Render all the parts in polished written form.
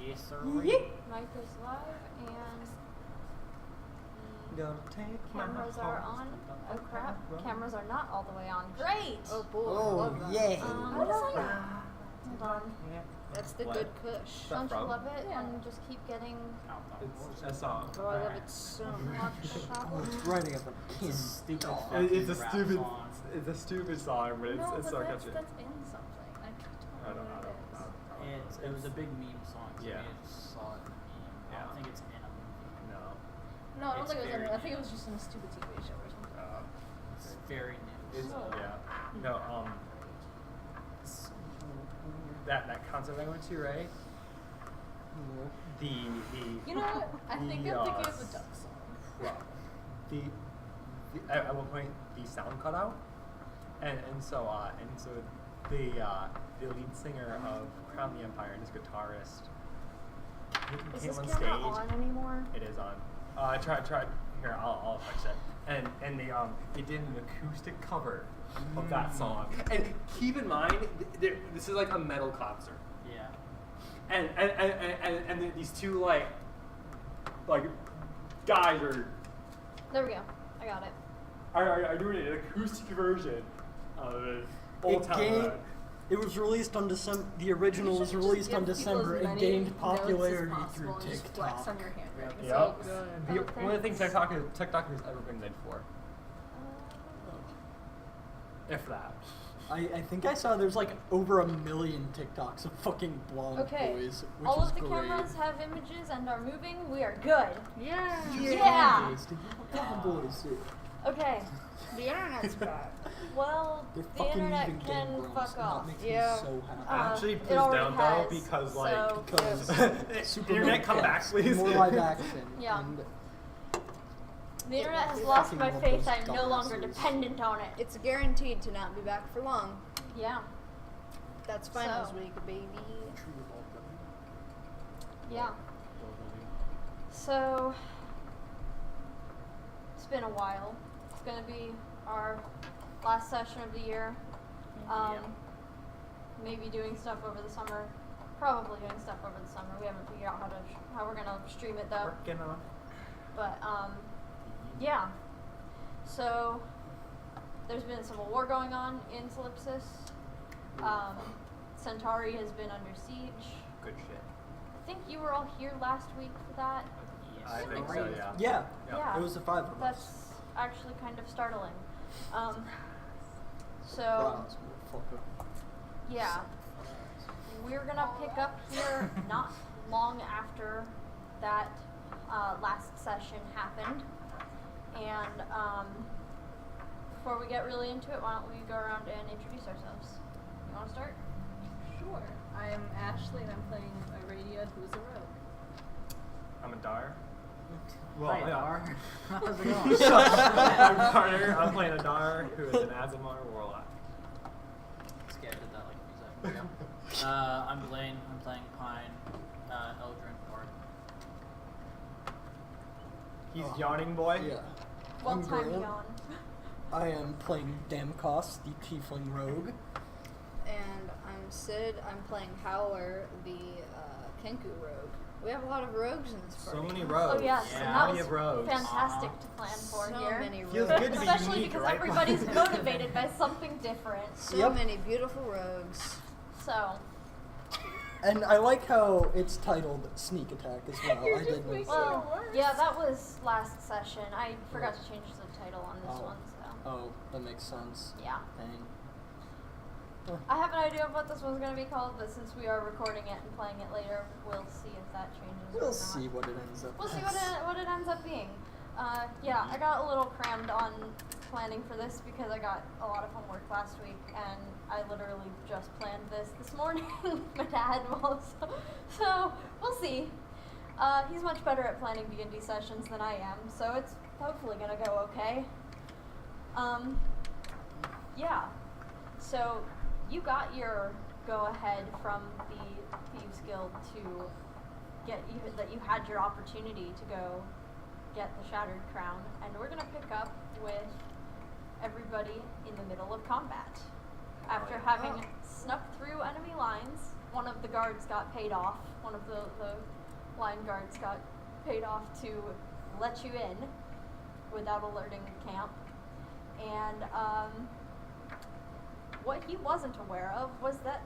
Yes, sir. Mic is live and Gonna take cameras are on. Oh crap, cameras are not all the way on. Great! Oh boy. Oh, yay. What is that? Hold on. That's the What? good push. that Don't you from? love it? And just keep getting It's a song. Oh, I love it so much. Oh, it's writing up a kid. Stupid. It's a rap stupid. song. It's a stupid song, but No, it's but so that's catchy. in something. I don't know what it is. It was a big meme song. So Yeah. we just saw it in a meme. I Yeah. don't think it's in a movie. No. No, I don't It's think it was in very it. I think it was just in a stupid TV show or something. It's very new. It's, Oh. yeah. No. That concert I went to, right? The You know what? I think I'm thinking of the Duck song. well, at one point the sound cut out, and so the lead singer of Crown the Empire and his guitarist Is came this on camera stage. on anymore? It is on. Try here. I'll fix it. And they did an acoustic cover of that song. And keep in mind, this is like a metal concert. Yeah. And these two like guys There we go. I got it. are doing an acoustic version of Old Town Road. It was released on December. The original was released on December. It gained popularity through Just flex on TikTok. your hand. Right? Yep. Oh, One of the things thanks. TikTok has ever been made for, if that. I think I saw there's like over 1 million TikToks of fucking blonde Okay. boys, which All is of the great. cameras have images and are moving. We are good. Yeah. Yeah. Boys, dude, blonde boys, dude. Okay. The internet's back. Well, They're the fucking internet even can Game Grumps, fuck and off. That makes Yeah. me so happy. Actually, it please already don't has, though, because so- Because Super internet, come back, please. More live action. Yeah. And The internet has lost fucking my love faith. those I'm no longer dumbasses. dependent on it. It's guaranteed to not be back for long. Yeah. That's finals So. week, baby. Yeah. So it's been a while. It's gonna be our last session of the year. Maybe doing stuff over the summer. Probably doing stuff over the summer. We haven't figured out how we're gonna stream it though. Working on. But yeah. So there's been a civil war going on in Solipsis. Centauri has been under siege. Good shit. I think you were all here last week for that. I think so. Yeah. yeah, Yeah. it was the 5 of us. That's actually kind of startling. So Browns, motherfucker. yeah, we're gonna pick up here not long after that last session happened, and before we get really into it, why don't we go around and introduce ourselves? You want to start? Sure. I'm Ashley and I'm playing Aradia, who's a rogue. I'm a Dar. Hi, Dar. How's it going? I'm Carter. I'm playing a Dar who is an Azamar warlock. Scared did that like a few seconds ago. I'm Blaine. I'm playing Pine, Eldrin Bard. He's yawning boy. Yeah. Well I'm timed Grant. yawn. I am playing Damkos, the Tiefling Rogue. And I'm Sid. I'm playing Howler, the Kenku rogue. We have a lot of rogues in this party. So many rogues. Oh yes, Yeah. and that Plenty was of rogues. fantastic to plan for So here. many Feels rogues. good to be Especially unique, because right? everybody's motivated by something different. So Yep. many beautiful rogues. So, And I like how it's titled Sneak Attack as well. You're I just did making notice it that. worse. yeah, that was last session. I forgot to change the title on this Oh. one, so Oh, that makes sense. yeah. Dang. I have an idea of what this one's going to be called, but since we are recording it and playing it later, we'll see if that changes or We'll not. see what it ends up We'll see as. what it ends up being. Yeah, I got a little crammed on planning for this because I got a lot of homework last week, and I literally just planned this morning with my dad. So we'll see. He's much better at planning D&D sessions than I am, so it's hopefully gonna go okay. Yeah. So you got your go-ahead from the Thieves Guild to get that you had your opportunity to go get the Shattered Crown, and we're gonna pick up with everybody in the middle of combat. After having snuck through enemy lines one of the guards got paid off. One of the line guards got paid off to let you in without alerting the camp. And what he wasn't aware of was that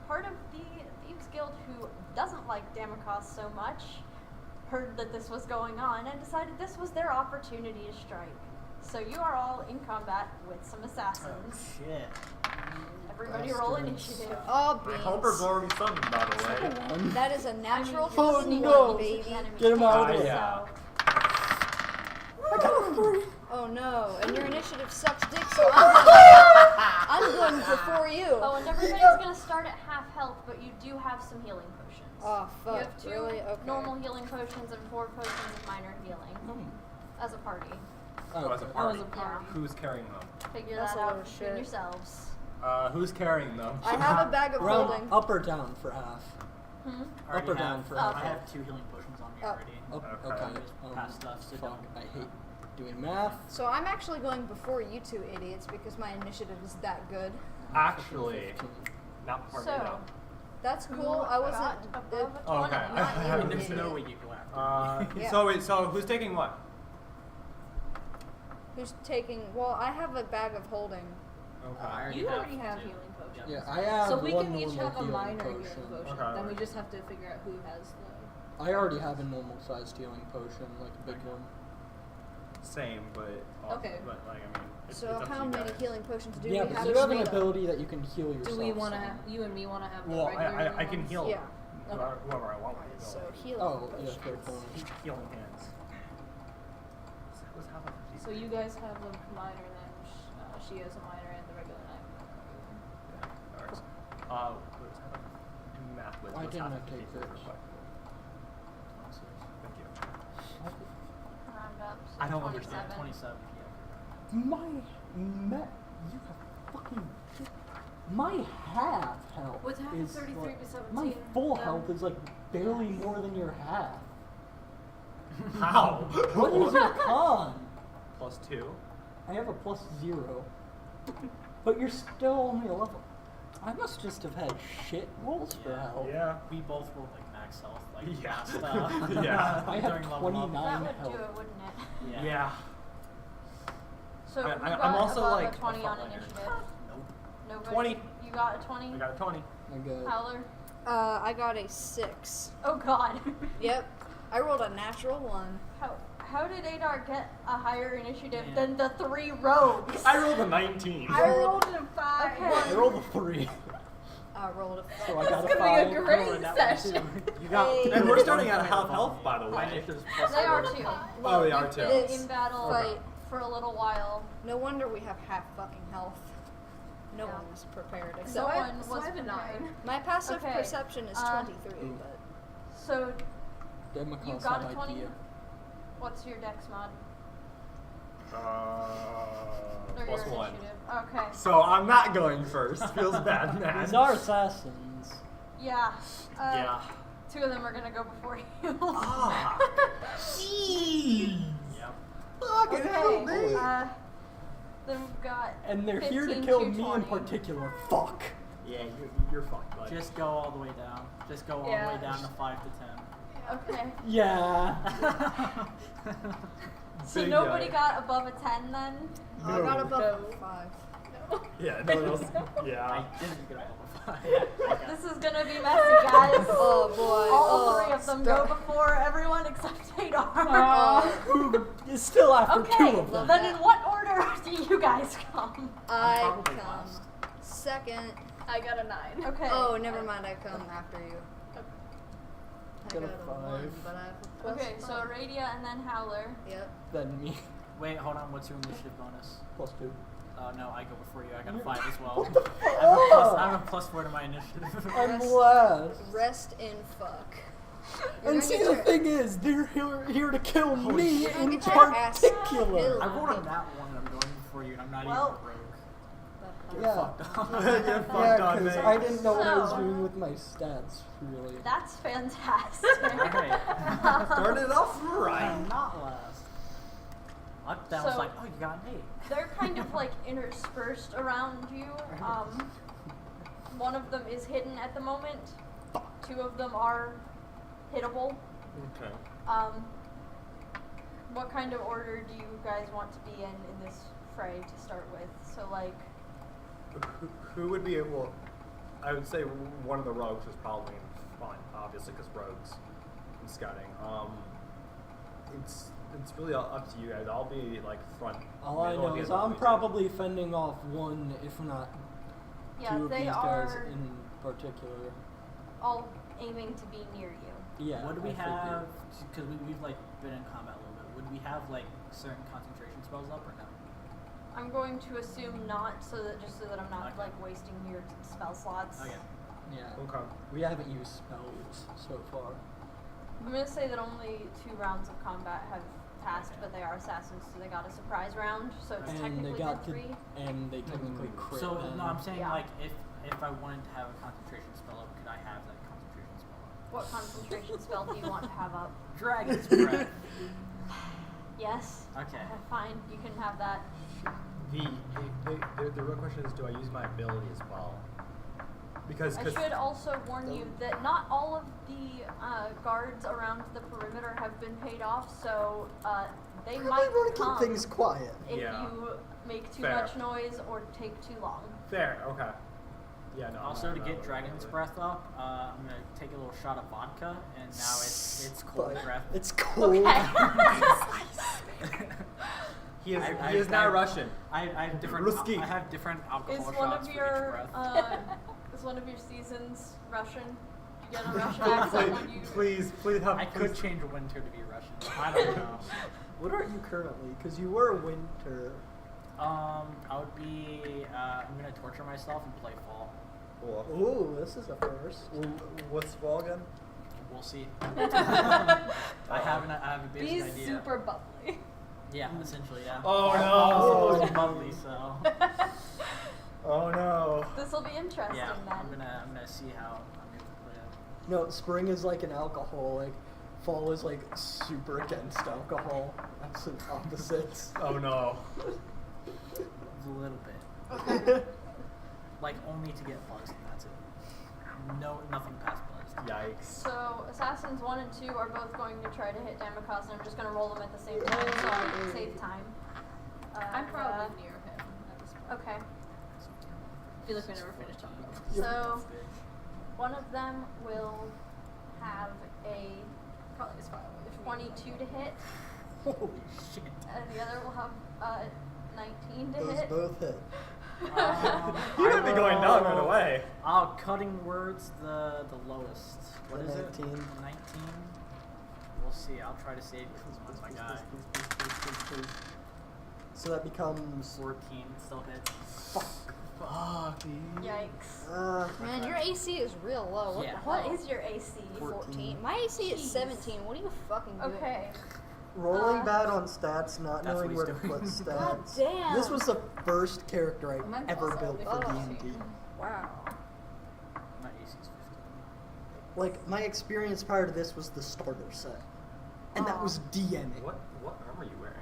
part of the Thieves Guild, who doesn't like Damokos so much, heard that this was going on and decided this was their opportunity to strike. So you are all in combat with some assassins. Oh shit. Everybody roll Bastards. initiative. Oh, My helper's beans. already summoned, by the way. That is a natural Oh, 21, no. baby. Get him out of the way. So, I got a 3. Oh no, and your initiative sucks dick, so I'm going before you. oh, and everybody's gonna start at half health, but you do have some healing potions. Oh, You fuck, have 2 really? Okay. normal healing potions and 4 potions of minor healing as a party. Oh, as a Oh, party. as a party. Who's carrying them? Figure That's that a out load of between shit. yourselves. Who's carrying them? I have a bag of Round holding. up or down for half? Hmm? I already Up or down have- for up. half? I have 2 healing potions on me Up. already. Up, Okay. okay. Just pass stuff, so fuck, don't- I hate doing math. So I'm actually going before you two idiots because my initiative is that good. Actually, 15. not part So, That's who cool. I got wasn't. above a 20? Oh, okay. Not you, And there's idiot. no way you go after me. Yeah. So who's taking what? Who's taking? Well, I have a bag of holding. Okay. You already have healing potions. Yeah, I have So we one can each normal have a healing minor potion. healing potion. Okay. Then we just have to figure out who has the. I already have a normal sized healing potion, like a big one. Same, but Okay. But like I mean, it's So up to how you many guys. healing potions do Yeah, we but have? you have an made up? ability that you can heal yourself. Do we want to so- have you and me want to have the Well, regular I can ones? heal Yeah. whoever I want. to So heal. healing Oh, yeah, potions. fair point. Healing hands. Let's have a- So you guys have the minor, then she has a minor and the regular knife. Alright. Let's have a do math with. Why let's didn't have I a take taste this? real quick. Thank you. Round up, so I don't 27. understand. 27. You have fucking. My half health With half of is 33 like, to 17, my full then- health is like barely more than your half. How? What is your con? +2. I have a +0. But you're still only a level. I must just have had shit rolls for Yeah. health. Yeah. We both rolled like max health, like Yeah. last, Yeah. I have during level up. 29 That would health. do it, wouldn't it? Yeah. Yeah. So I- who I'm got also, above like, a 20 a on frontliner. initiative? Nope. Nobody? 20. You got a 20? I got a 20. I got Howler? I got a 6. Oh god. Yep. I rolled a natural 1. How did Adar get a higher initiative Man. than the 3 rogues? I rolled a 19. I rolled a 5. Okay. I rolled a 3. I rolled a So I This got is a gonna 5. be a great Rolled that one, session. too. You got. Hey. And we're starting at half health, by the My way. initiative's They are +4. too. Oh, they are You've too. been It is. in battle Okay. for a little while. No wonder we have half fucking health. No Yeah. one was prepared So except one so was I have a prepared. 9. my passive Okay, perception is 23, but So Democles you got have a 20? idea. What's your dex mod? Or +1. your initiative? Okay. So I'm not going first. Feels bad, man. These are assassins. Yeah. Yeah. 2 of them are gonna go before you. Ah. Jeez. Yep. Fucking hell, Okay. man. Then we've got. And they're here to 15 kill to me in 20. particular. Fuck. Yeah, you're fucked, bud. Just go all the way down. Just go all Yeah. the way down to 5 to 10. Okay. Yeah. So Big nobody guy. got above a 10 then? I got No. above No. 5. Yeah, no one else. I Yeah. didn't get a level 5. This is gonna be messy, guys. Oh boy. All oh, 3 of them stop. go before everyone except Adar. Who is still after Okay, 2 of them. then in what order do you guys come? I probably come last. second. I got a 9. Okay. Oh, never mind. I come after you. I Got got a a 1, 5. but I have a plus Okay, so 5. Aradia and then Howler. Yep. Then me. Wait, hold on. What's your initiative bonus? +2. No, I go before you. I got a 5 as well. What the I have a fuck? +4 to my initiative. I'm Rest- last. Rest in fuck. You're And gonna see, get the your- thing is, they're here to kill me shit. in Get your ass particular. killed. I rolled on that one and I'm going before you and I'm not Well- even a rogue. You're Yeah. fucked up. You're fucked Yeah, on, because mate. I didn't know what I was So- doing with my stats, really. That's fantastic. Okay. Started off right. I'm not last. That was So- like, oh, you got an 8. They're kind of like interspersed around you. One of them is hidden at the moment, 2 of them are hittable. Okay. What kind of order do you guys want to be in this fray to start with? So like, Who would be able? I would say one of the rogues is probably fine, obviously, because rogues and scouting. It's really up to you guys. I'll be like front. All I middle, know the is other I'm way, too. probably fending off one, if not yeah, 2 of they these guys are in particular. all aiming to be near you. Yeah. What do we I figured. have? Because we've like been in combat a little bit. Would we have like certain concentration spells up or no? I'm going to assume not, so that I'm not Okay. like wasting your spell slots. Okay. Yeah. Okay. We haven't used spells so far. I'm gonna say that only 2 rounds of combat have passed, but they are assassins, so they got a surprise round. So it's And technically they got been to, 3. and they technically crit. So them. no, I'm saying Yeah. like if I wanted to have a concentration spell up, could I have that concentration spell up? What concentration spell do you want to have up? Dragon's Breath. Yes. Okay. Fine, you can have that. The real question is, do I use my ability as well? Because I should also warn you that not all of the guards around the perimeter have been paid off, so they Probably might want to come keep things quiet. if Yeah. you make too Fair. much noise or take too long. fair. Okay. Yeah. No. Also, to I'm get not Dragon's really- Breath up, I'm gonna take a little shot of vodka, and now it's cold But breath. It's cold. He is. I- He is I- not I- Russian. I have different. Ruski. I have different alcohol Is shots one of for your each breath. is one of your seasons Russian? You get a Russian accent when you. Please have. I could please- change winter to be Russian. I don't know. What are you currently? Because you were winter. I would be. I'm gonna torture myself and play fall. Cool. Ooh, this is a first. What's fall again? We'll see. I have a Be basic idea. super bubbly. Yeah, essentially, yeah. Oh, I'm no. supposed to be bubbly, so Oh no. This will be interesting yeah. then. I'm gonna see how I'm able to play it. No, spring is like an alcoholic. Fall is like super against alcohol. Absolute opposites. Oh no. A little bit. Like only to get buzzed, and that's it. No, nothing past buzzed. Yikes. So assassins 1 and 2 are both going to try to hit Damokos, and I'm just going to roll them at the same time so I can save time. I'm probably near him at this point. Okay. I feel like we never finished talking about this. So one of them will have a Probably as far away from me as I 22 can. to hit, Holy shit. and the other will have 19 to Those hit. both hit. You're gonna be going down right away. Cutting words the lowest. What is it? 19. 19. We'll see. I'll try to save you from my guy. Please. So that becomes 14 still hits. Fuck, dude. Yikes. Man, your AC is real low. What Yeah. the What hell? is your AC? 14. My AC is Jeez. 17. What are you fucking doing? Okay. rolling bad on stats, not That's knowing what where he's to put doing. stats. God damn. This was the first character I Mine's ever also built for Oh. D&D. Wow. My AC's 15. Like, my experience prior to this was the starter set. And that Aw. was DMing. What armor are you wearing?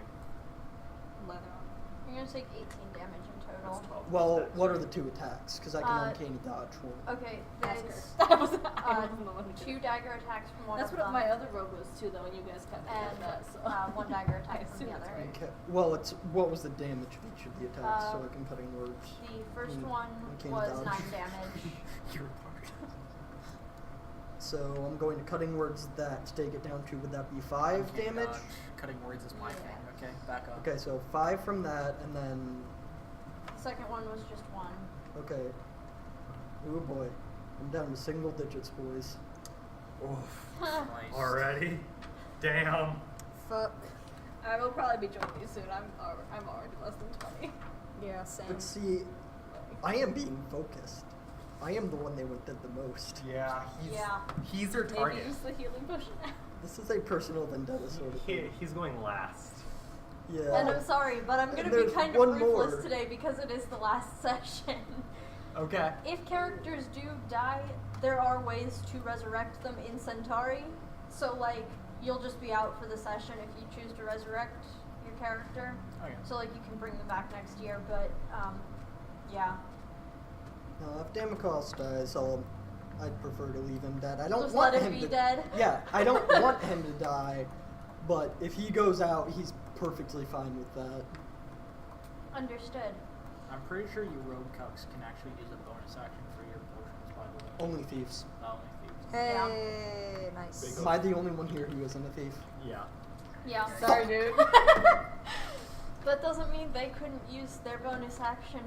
Leather on. You're going to take 18 damage in total. That's 12. Well, That's what are the 2 attacks? Because I can Uh, uncanny dodge one. Okay, Ask it's her. I wasn't the one who did 2 it. dagger attacks from one That's of what them. my other rogue was too, though, and you guys kind of and did that. So 1 dagger I attack from assume the that's other. right. Okay. Well, it's what was the damage of each of the attacks, so Uh, I can cutting words. The first Mm, one uncanny was dodge. 9 damage. You're hard. So I'm going to cutting words that to take it down to, would that be 5 Okay, damage? Cutting words is my Yeah. thing. Okay, back up. Okay, so 5 from that, and then, The second one was just 1. okay. Oh boy. I'm down to single digits, boys. Oof. Nice. Already? Damn. Fuck. I will probably be joining you soon. I'm already less than 20. Yeah, same. But see, I am being focused. I am the one they went did the most. Yeah, Yeah. he's their Maybe target. use the healing potion. This is a personal vendetta sort of thing. He's going last. Yeah. And I'm sorry, but I'm going to be There's kind of one ruthless more. today because it is the last session. Okay. If characters do die, there are ways to resurrect them in Centauri. So, like, you'll just be out for the session if you choose to resurrect your character. Okay. So, like, you can bring them back next year, but, yeah. Now, if Damokos dies, I'll I'd prefer to leave him dead. I don't Just want let him him be to. dead? Yeah, I don't want him to die, but if he goes out, he's perfectly fine with that. Understood. I'm pretty sure you rogue cucks can actually use a bonus action for your potions, by the way. Only thieves. Only thieves. Hey, nice. Am I the only one here who isn't a thief? Yeah. Yeah. Sorry, dude. That doesn't mean they couldn't use their bonus action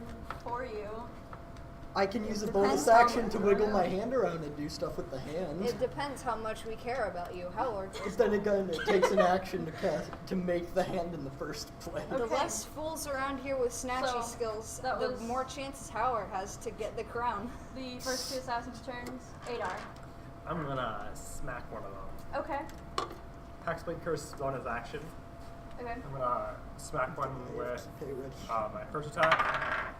for you. I can use a Depends bonus how action much- to wiggle my hand around and do stuff with the hand. It depends how much we care about you. Howard. But then again, it takes an action to make the hand in the first place. The Okay. less fools around here with snatchy So, skills, that the was- more chances Howard has to get the crown. The first two assassins' turns. Adar. I'm gonna smack one of them. Okay. Hexblade Curse bonus action. Okay. I'm gonna smack one with Okay, Rich. my first attack.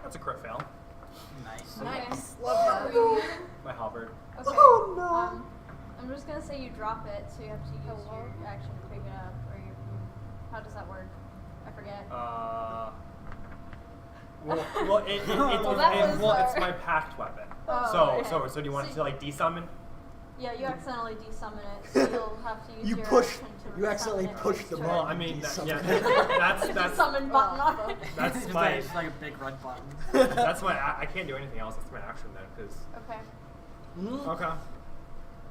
That's a crit fail. Nice. Nice. Love that. My halberd. Okay. Oh, no. I'm just gonna say you drop it, so you have to use Hello? your action to pick it up, or how does that work? I forget. It's my packed weapon. Oh, So okay. do you want So to like desummon? Yeah, you accidentally desummon it, so you'll have to use You your push. action to You accidentally resummon it push next the turn. Well, button. I mean, Desummon. that's Summon button on it. that's It's my just like a big red button. that's my I can't do anything else. That's my action then, because Okay. Mm. okay.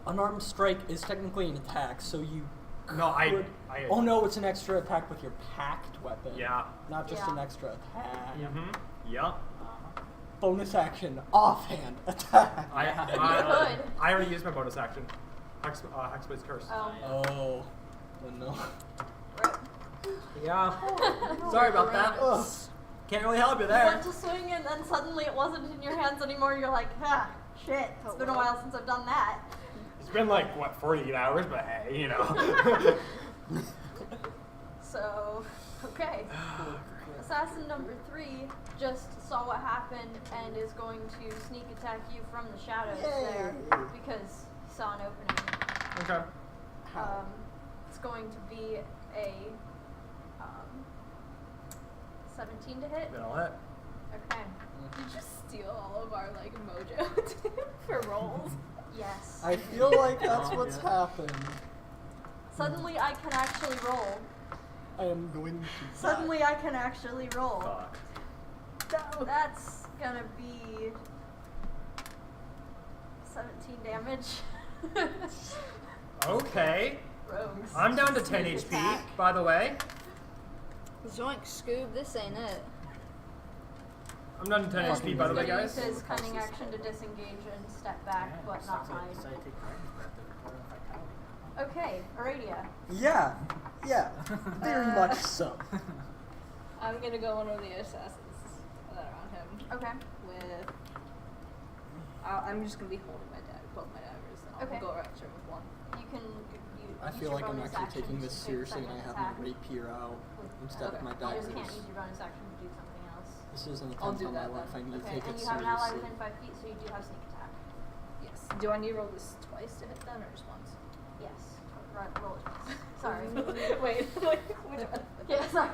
Unarmed strike is technically an attack, so you. No, could- I Oh no, it's an extra attack with your packed weapon. Yeah. Not just Yeah. an extra attack. Mm-hmm. Yep. Bonus action, offhand attack. I already used my bonus action. Hexblade's Curse. Oh. Oh. Oh no. Yeah. Sorry about that. Ugh. Can't really help you You there. went to swing and then suddenly it wasn't in your hands anymore. You're like, ah, shit. It's been a while since I've done that. It's been like what 48 hours, but hey, you know. So, okay. Assassin number 3 just saw what happened and is going to sneak attack you from the shadows there because he saw an opening. Okay. It's going to be a 17 to hit. That'll hit. Okay. Did you steal all of our like mojo for rolls? Yes. I feel like that's what's happened. Suddenly I can actually roll. I am going to. Suddenly I can actually roll. Fuck. That's gonna be 17 damage. Okay. Rogues. I'm down to 10 Sneak HP, attack. by the way. Zoink, Scoob, this ain't it. I'm down to 10 And HP, by the way, he's gonna guys. use his cunning action to disengage and step back, but not hide. So I take Dragon's Breath to recover vitality. Okay, Aradia. Yeah. Yeah. Very much so. I'm gonna go one of the assassins that are on him Okay. with. I'm just gonna be holding my both my daggers, and I'll Okay. go after him with one. You can. I use feel your like I'm bonus actually action taking to this take seriously and I second have attack my rapier out with- instead of my You just can't daggers. use your bonus action to do something else. This isn't a I'll tenth do on my that life. I then. need to Okay, take and it you have an ally seriously. within 5 feet, so you do have sneak attack. Yes. Do I need to roll this twice to hit then, or just once? Yes. Roll it twice. Sorry. Wait. Like which one? Yeah, sorry.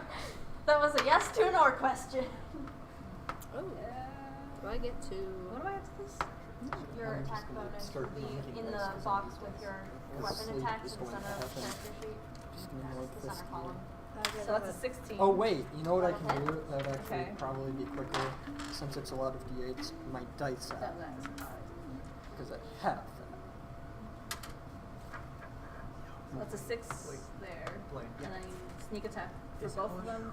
That was a yes to an or question. Oh. Do I get to? What do I have to this? Your I'm just attack gonna bonus start will be knocking in dice the 'cause box I'm with your gonna weapon sleep attack to is the going to center of the happen. character sheet. Just gonna Yes, look the this center through. column. So that's a 16. Oh wait, you know what I can Okay. do? That would actually Okay. probably be quicker since it's a lot of d8s. My dice That app is because I have that. So that's a 6 there, Blade. and then sneak attack for both of them.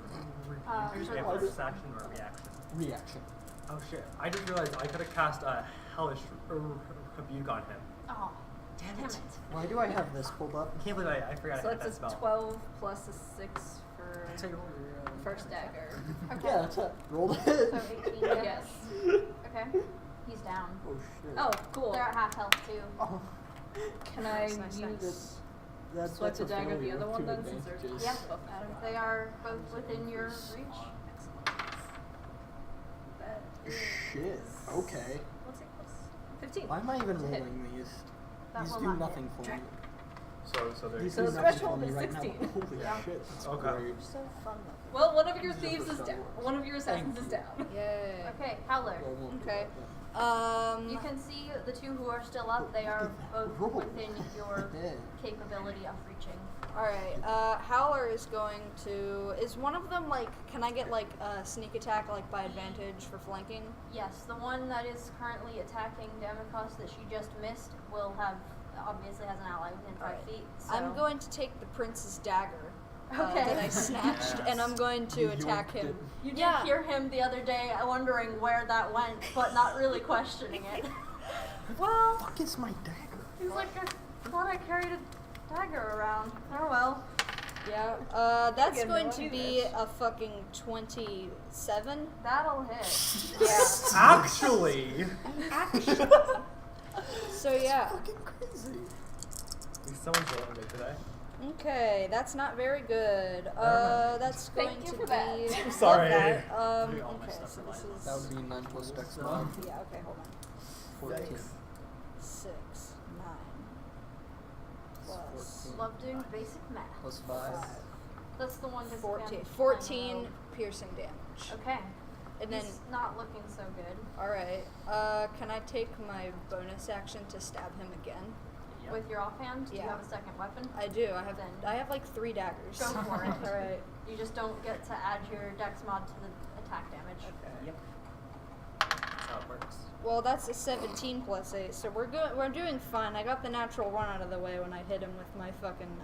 Did you for get both. first action or reaction? Reaction. Oh shit! I just realized I could have cast a hellish rebuke on him. Oh, damn it. Why do I have this pulled up? I can't believe I forgot So I had that's that a spell. 12 plus a 6 for Take over your first dagger. Okay. Yeah, that's it. Roll it. So 18 damage. Yes. Okay. He's down. Oh shit. Oh, cool. They're at half health too. Oh. Can I Nice. use That's swipe the a dagger the failure other with one two then, since they're advantages. Yeah. both out of They are both within your reach. Excellent. That is Shit. Okay. What's it plus? 15. Why am I even To hit. rolling these? That These will do not nothing hit. for me. So there. These So do the nothing threshold for me is right 16. now. Holy Yeah. shit, that's Okay. great. You're so fun looking. Well, one of your These are thieves for is Star down. Wars. One of your assassins is Thank down. Yay. Okay, Howler. Well, I won't do Okay. that You can see the two who are still up. They are both within your capability of reaching. Alright, Howler is going to. Is one of them like. Can I get like a sneak attack like by advantage for flanking? Yes, the one that is currently attacking Demikos that she just missed will have, obviously has an ally within 5 Alright. feet. So. I'm going to take the prince's dagger Okay. that I snatched, and I'm going to You attack yoinked him. it. You did Yeah. hear him the other day wondering where that went, but not really questioning it. Well, Fuck is my dagger? he's like, I thought I carried a dagger around. Oh well. Yeah, that's Again, going no to one be either. a fucking 27. That'll hit. Yeah. Actually. So yeah. Fucking crazy. Someone's rolling big today. Okay, that's not very good. That's Thank going you to for be. that. love Sorry. that. We all Okay, messed up so for this life. is. That would be 9 plus dex So- mod. Yeah. Okay, hold on. 14. 6, 9 plus 14. Love doing basic math. Plus 5. 5, That's the one 14. disadvantage. 14 piercing damage. Okay. And then, He's not looking so good. alright. Can I take my bonus action to stab him again? Yep. With your offhand, do you Yeah. have a second weapon? I do. Then I have like 3 daggers. Go for it. Alright. You just don't get to add your dex mod to the attack damage. Okay. Yep. That's how it works. Well, that's a 17 plus 8, so we're doing fine. I got the natural 1 out of the way when I hit him with my fucking,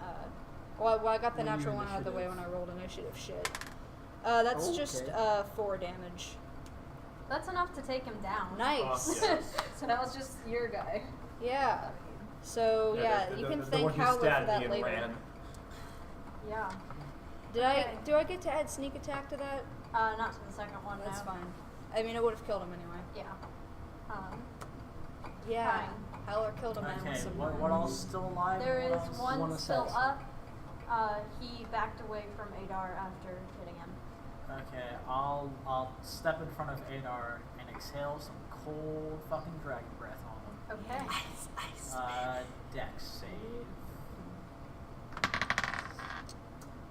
well, I got the What are natural your 1 out of the way when initiative? I rolled initiative shit. That's just, Okay. 4 damage. That's enough to take him down. Nice. Yes. So now it's just your guy. Yeah. So, yeah, you can the thank one who Howler for stabbed that me and later. ran. Yeah. Do I get to add sneak attack to that? Not to the second one. That's no. fine. I mean, it would have killed him anyway. Yeah. Yeah. Fine. Howler killed a man Okay, with some what else still alive? There What is else? one One still assassin. up. He backed away from Adar after hitting him. Okay, I'll step in front of Adar and exhale some cold fucking dragon breath on him. Okay. Dex save.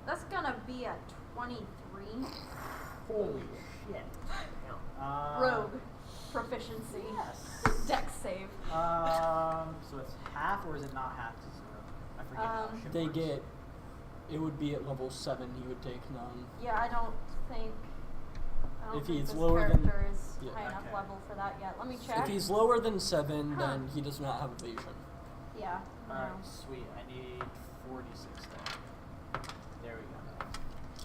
That's gonna be a 23. Holy shit. Rogue proficiency. Yes. Dex save. So it's half, or is it not half to 0? I forget how shit They works. get. It would be at level 7, he would take none. Yeah, I don't think If think he's this lower than- character is yeah. high enough Okay. level for that yet. Let me check. If he's lower than 7, Huh. then he does not have evasion. Yeah. No. Alright, sweet. I need 46 then. There we go.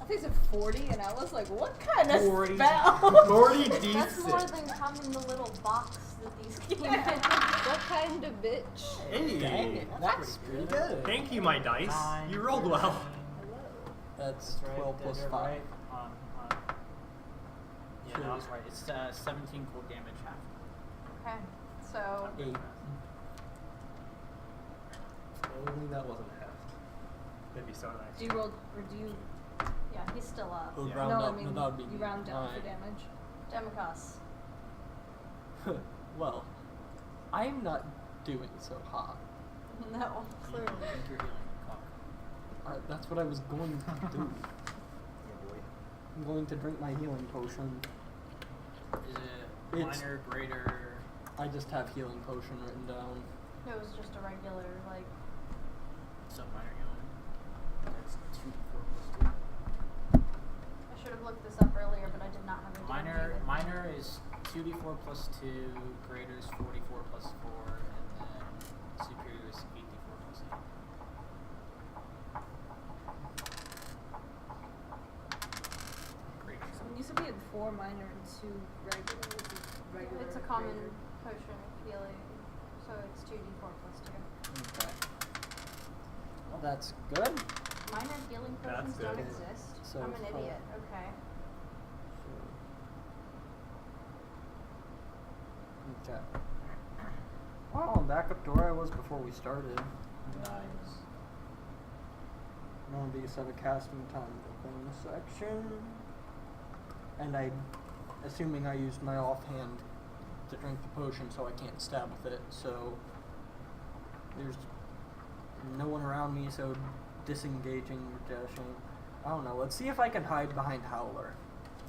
I think it's 40, and I was like, what kind of 40. spell? 40 That's more D6. than coming in the little box that these came in. What kind of bitch? Hey. Dang it, that's pretty good. Thank you, my dice. 9, You rolled well. Hello. That's Right, 12 did plus it 5. right on. Yeah, Sure. that was right. It's 17 cold damage half. Okay. So 8. If only that wasn't half. That'd be so nice. Do you roll, or do you? yeah, he's still up. It would Yeah. round No, up, I mean, that would be you round down for 9. damage. Demikos. Well, I'm not doing so hot. No. Clearly. Drink your healing cock. That's what I was going to do. Yeah, boy. I'm going to drink my healing potion. Is it It's- minor, greater? I just have healing potion written down. It was just a regular, like, So minor healing. That's 2d4 plus I should have looked this up earlier, but I did not have a 2. D&D Minor, with me. minor is 2d4 plus 2. Greater is 44 plus 4, and then superior is 8d4 plus 8. Greater. So when you said we had 4 minor and 2 regular, which is regular. It's a common potion of healing, so it's 2d4 plus 2. Okay. Well, that's good. Minor healing That's potions don't good. exist. So I'm an it's idiot. Okay. Okay. Well, I'm back up to where I was before we started. Nice. None of these have a casting time bonus section. And assuming I used my offhand to drink the potion, so I can't stab with it, so there's No one around me, so disengaging or dashing. I don't know. Let's see if I can hide behind Howler.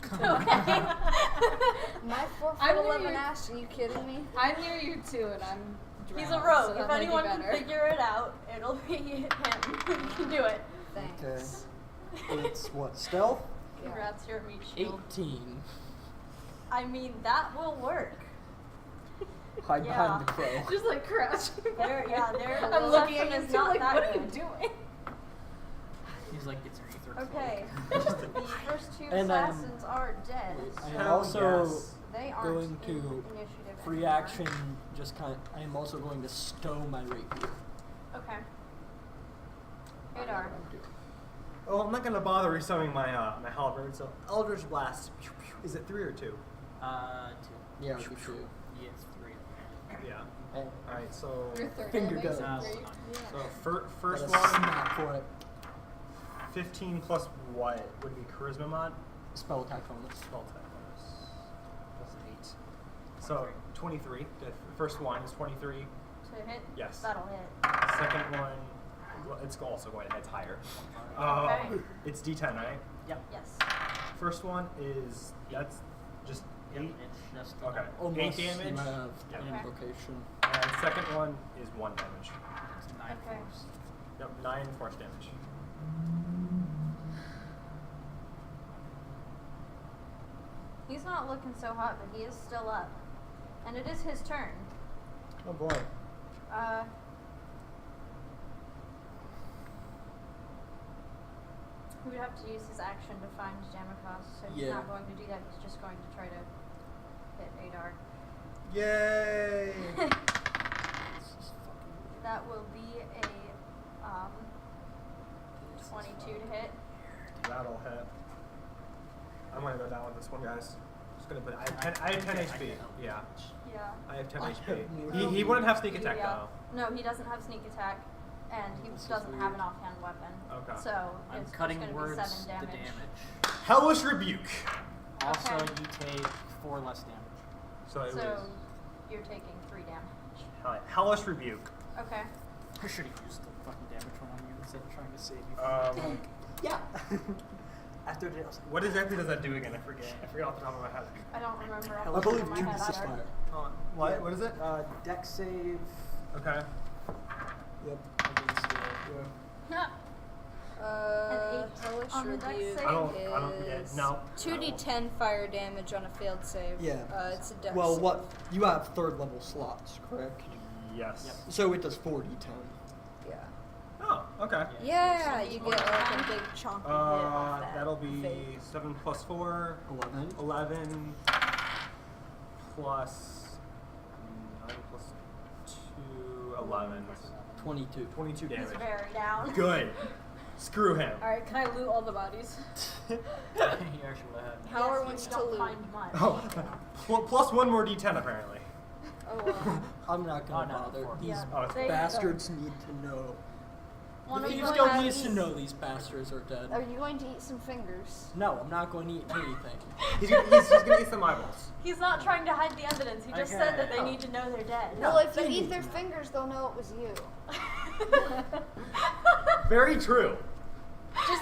Okay. My 4 I'm foot near 11 you. ass, are you kidding me? I'm near you too, and I'm drowned. He's a rogue. So If that might be anyone can better. figure it out, it'll be him. He can do it. Thanks. It's what, stealth? Yeah. Congrats, you're a meat shield. 18. I mean, that will work. Hide Yeah. behind the crow. Just like crouching. Their I'm looking at perception you is too, not like, that what are good. you doing? He's like, it's an ether Okay. cloak. The first two And I'm- assassins are dead. I so am also yes. they aren't going in to initiative free anymore. action. I am also going to stow my rapier. Okay. I know Adar. what I'm doing. Oh, I'm not gonna bother resummoning my my halberd. So Eldritch Blast. Is it 3 or 2? 2. Yeah, it'll be true. Yeah, it's 3. Yeah. Oh, All right. So Your third Finger damage? guns. Are you- so first gotta one, snap for it. 15 plus what would be charisma mod? Spell attack bonus. Spell attack bonus. Plus 8. So 23. The first one is 23. To hit? Yes. That'll hit. Second one, well, it's also going to hit higher. Okay. It's D10, right? Yep. Yes. First one is that's just Yep, 8. it's just Okay. Unless 8 damage. you have Yeah. an Okay. invocation. And second one is 1 damage. It's 9 Okay. force. Yep, 9 force damage. He's not looking so hot, but he is still up. And it is his turn. Oh boy. He would have to use his action to find Jamakos, so he's Yeah. not going to do that. He's just going to try to hit Adar. Yay! This is fucking weird. That will be a 22 to hit. That'll hit. I'm gonna go down with this one, guys. Just gonna put. I have 10 HP. Yeah, Yeah. I have 10 I HP. have more. He wouldn't have sneak attack Yeah. though. No, he doesn't have sneak attack, and he This is doesn't have weird. an offhand weapon. Okay. So I'm it's cutting just going to words be 7 the damage. damage. Hellish rebuke. Also, Okay. you take 4 less damage. So it So was you're taking 3 damage. hellish rebuke. Okay. I should have used the fucking damage one on you instead of trying to save you. from Yeah. After it, I was like, What exactly does that do again? I forget. I forget off the top of my head. I don't remember. off I the top believe of my two head either. fire. What? What is it? deck save. Okay. Yep. Against the, An 8 Hellish on the dex Rebuke save? I don't. Yeah, is no. 2d10 fire damage on a failed save. Yeah. It's a dex Well, save. what you have third level slots, correct? Yes. Yep. So it does 4d10. Yeah. Oh. Okay. Yeah, you get like a big chunky hit off that. That'll be fade. 7 plus 4, 11. 11 plus 9 plus 2, 11. 22. 22 He's damage. very down. Good. Screw him. Alright, can I loot all the bodies? you actually would have. Howard Yes, wants you to don't loot. find much. Oh, plus 1 more D10 apparently. Oh, well. I'm not gonna Oh, no, bother. four. These Yeah. Oh, it's They- Bastards need to know. One the of Thieves them Guild has- needs to know these bastards are dead. Are you going to eat some fingers? No, I'm not going to eat anything. he's gonna eat some eyeballs. He's not trying to hide the evidence. He just said that they Okay. need to know they're dead. No, Well, if you they eat need their to know. fingers, they'll know it was you. Very true.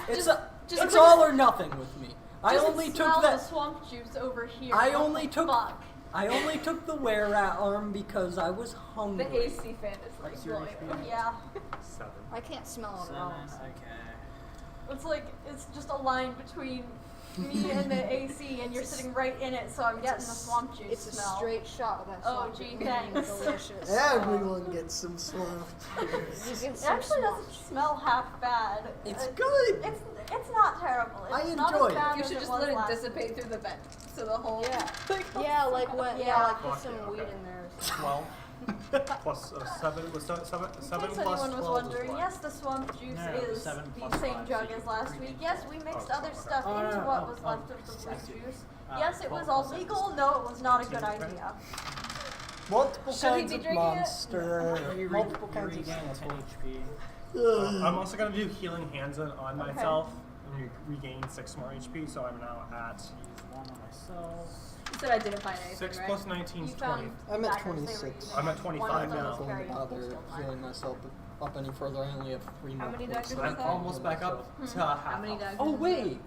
It's just all or nothing with me. I Just only smell took the that. swamp juice over here. I What only the took. Fuck? I only took the wear rat arm because I was The hungry. AC fan is like What's your blowing HP? up. Yeah. 7. I can't smell it 7, at all. okay. It's like it's just a line between me and the AC, and you're sitting right in it, so I'm getting the swamp juice It's a smell. straight shot of that Oh, swamp gee, juice. thanks. Delicious. Everyone gets some swamp. You get It some actually swamp doesn't smell half bad. It's It- good. It's not terrible. It's I not enjoy as it. bad You as should it just was let it last dissipate through the vent. So the whole Yeah. Yeah, like when Yeah. like put Fuck some yeah, weed okay. in there. 12 plus 7 was 7 In plus case anyone was 12 wondering, is what? yes, the swamp juice No, is 7 the plus same 5, jug so as you last can week. read Yes, it. we mixed Oh, other okay. stuff Oh, no, into no, what oh, was oh, left of the I blue see. juice. Uh, Yes, it 12 was all plus 7 legal. is No, it was not a good 18, idea. Multiple Should he kinds be of drinking it? monster. You Multiple you kinds of regain 10 asshole. HP. I'm also gonna do healing hands on Okay. myself and regain 6 more HP, so I'm now at Use 1 on myself. You said I didn't find anything, 6 right? plus 19 You is 20. found I'm at daggers, they were 26. using I'm at it. 25 One of now. them was I'm not going carrying to a bother steel knife. healing myself with up any further. I only have 3 more. How many points daggers left is that? I'm almost back up to half. How many health. daggers? Oh is wait!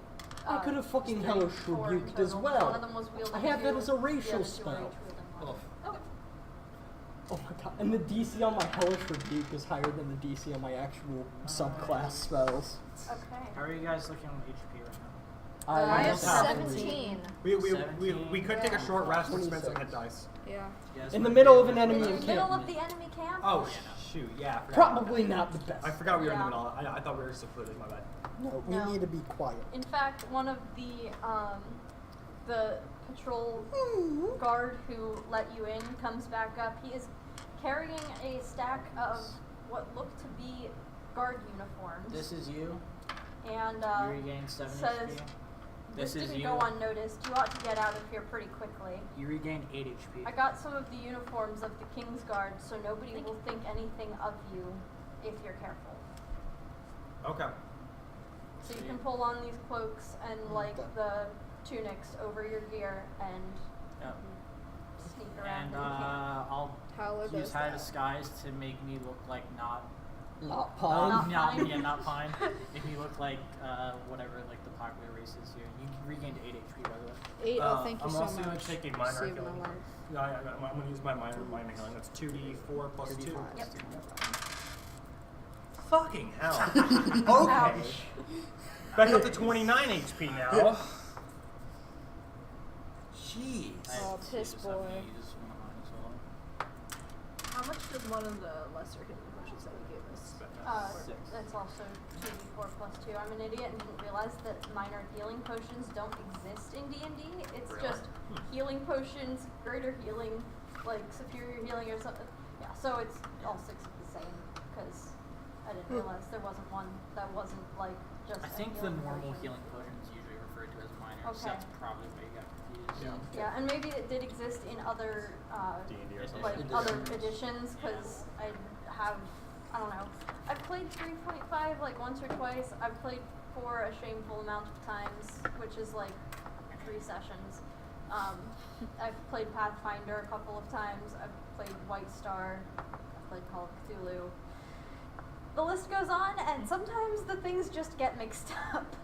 I Uh, could have fucking three, hellish 4 in rebuked as total. well. One of them was wielding I have that 2, as a the racial other 2 were spell. each wielding 1. Ugh. Okay. Oh my god! And the DC on my hellish rebuke is higher than the DC on my actual subclass spells. Okay. How are you guys looking on HP right now? I have almost have 17. We could take a short rest and spend some 26. hit dice. Yeah. You guys In the wanna middle do of an it? enemy In the middle of encampment. the enemy camp? Oh, Yeah, no. shoot, yeah. I forgot about Probably that. not the best. I forgot we were in the Yeah. middle. I thought we were secluded, my bad. No, we No. need to be quiet. In fact, one of the patrol guard who let you in comes back up. He is carrying a stack of what look to be guard uniforms. This is you. And You regain 7 says, HP. this This is didn't you. go unnoticed. You ought to get out of here pretty quickly. You regain 8 HP. I got some of the uniforms of the King's Guard, so nobody will think anything of you if you're careful. Okay. So you can pull on these cloaks and like Okay. the tunics over your gear and Yep. sneak around And in the camp. I'll Howler use does high that. disguise to make me look like not Not pine. not pine. Make me look like whatever like the popular races here. You regained 8 HP by the way. 8. Oh, thank you I'm so also much. gonna take a minor Saving my healing. life. Yeah, I'm gonna use my minor healing. That's 2d4 plus 2. Yep. Fucking hell. Okay. Ouch. Back up to 29 HP now. Jeez. I Oh, just piss have to boy. use one of mine as well. How much does one of the lesser healing potions that we gave us? Six. That's also 2d4 plus 2. I'm an idiot and didn't realize that minor healing potions don't exist in D&D. It's Really? just healing potions, greater healing, like superior healing or something. Yeah, so it's all 6 of the same because I didn't realize there wasn't one that wasn't like just I a think the healing normal potion. healing potion is usually referred to as minor, so Okay. that's probably why you got confused. Yeah. Yeah, and maybe it did exist in other D&D or Like, something. like Editions. other editions because I have I don't know. I've played 3.5 like once or twice. I've played 4 a shameful amount of times, which is like 3 sessions. I've played Pathfinder a couple of times. I've played White Star. I've played Call of Cthulhu. The list goes on, and sometimes the things just get mixed up.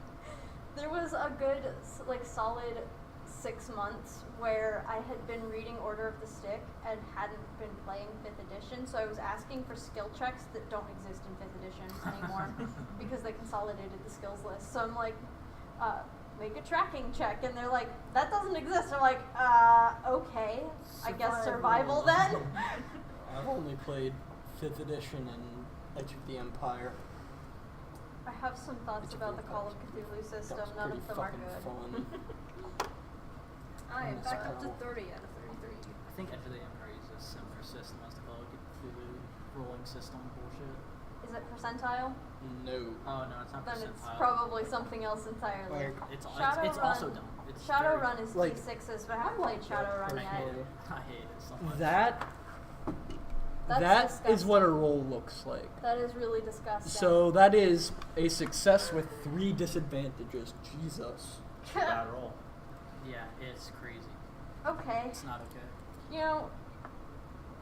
There was a good, like, solid 6 months where I had been reading Order of the Stick and hadn't been playing 5th edition, so I was asking for skill checks that don't exist in 5th edition anymore because they consolidated the skills list. So I'm like, make a tracking check, and they're like, that doesn't exist. I'm like, okay, I guess survival then. I've only played 5th edition and Edge of the Empire. I have some thoughts about the Call of Cthulhu system. That was None pretty of them are fucking good. fun. I am back up to Wow. 30 out of 33. I think Edge of the Empire uses a similar system as the Call of Cthulhu rolling system bullshit. Is it percentile? No. Oh no, it's not Then it's percentile. probably something else entirely. Like, It's Shadowrun- also dumb. It's very Shadowrun dumb. is Like, D6s, but I haven't played Shadowrun I yet. hate it. I hate it so much. That That's that is what a disgusting. roll looks like. That is really disgusting. So that is a success with 3 disadvantages. Jesus. Bad roll. Yeah, it's crazy. okay, It's not okay. you know,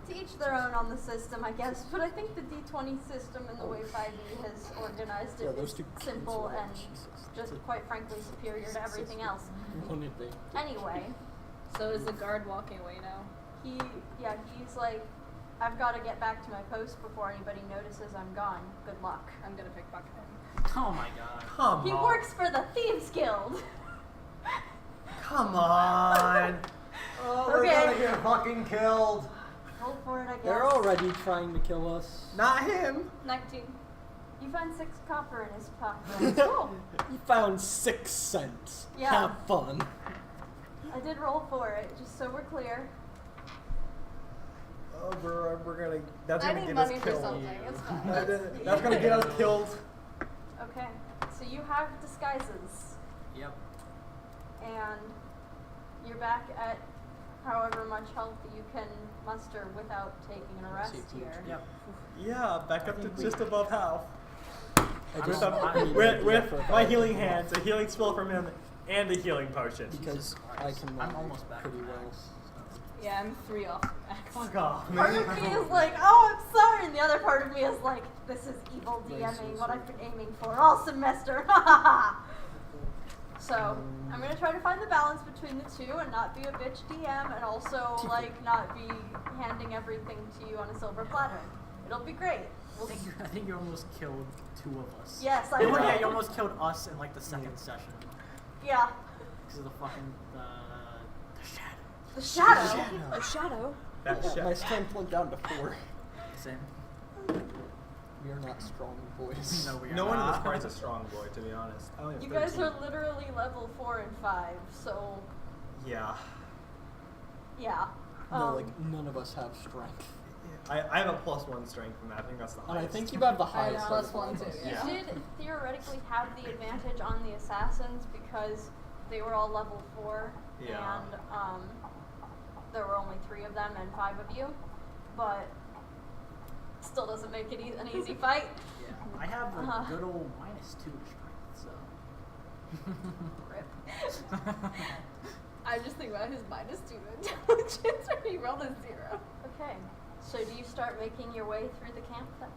to each their own on the system, I guess. But I think the D20 system and the way 5e has organized Yeah, it those is two simple kids are- and Jesus. just quite frankly superior to everything else. One of the- Anyway, So is the guard walking away now? he's like, I've got to get back to my post before anybody notices I'm gone. Good luck. I'm gonna pickpocket him. Oh my god. Come He on. works for the Thieves Guild. Come on. Oh, we're Okay. gonna get fucking killed. Roll for it, I guess. They're already trying to kill us. Not him. 19. You find 6 copper in his pocket. Cool. You found 6 cents. Yeah. Have fun. I did roll for it, just so we're clear. Oh, we're gonna. That's I gonna need get money us for killed. something. It's fine. That's gonna get us killed. Okay, so you have disguises, Yep. and you're back at however much health you can muster without taking an arrest here. Yep. Yeah, back up to just above half. I With, just I- need with, an with idea for my that. healing hands, a healing spell from him, and a healing potion. Because Jesus I Christ. can I'm roll almost back pretty to well. max, so. Yeah, I'm 3 off the max. Fuck off, Part man. of me is like, oh, I'm sorry, and the other part of me is like, this is evil DMing, what I've been aiming for all semester. Ha ha ha! So, I'm gonna try to find the balance between the two and not be a bitch DM and also, like, not be handing everything to you on a silver platter. It'll be great. I think you almost killed 2 of us. Yes, I Yeah, will. yeah, you almost killed us in like the second session. Yeah. Because of the fucking the shadow. The shadow. A shadow. That Yeah, shit. my strength went down to 4. Same. We are not strong boys. No, we are No one in this not. party's a strong boy, to be honest. I only have You guys 13. are literally level 4 and 5, so Yeah. yeah. No, like none of us have strength. I have a +1 strength from that. I think that's the And I highest. think you have the I highest. have out of +1 all of too, us. You yeah. did theoretically have the advantage on the assassins because they were all level 4, Yeah. and there were only 3 of them and 5 of you, but still doesn't make it an easy fight. Yeah, I have a Uh-huh. good old -2 strength, so. Rip. I just think about his -2 intelligence when he rolled a 0. Okay, so do you start making your way through the camp then?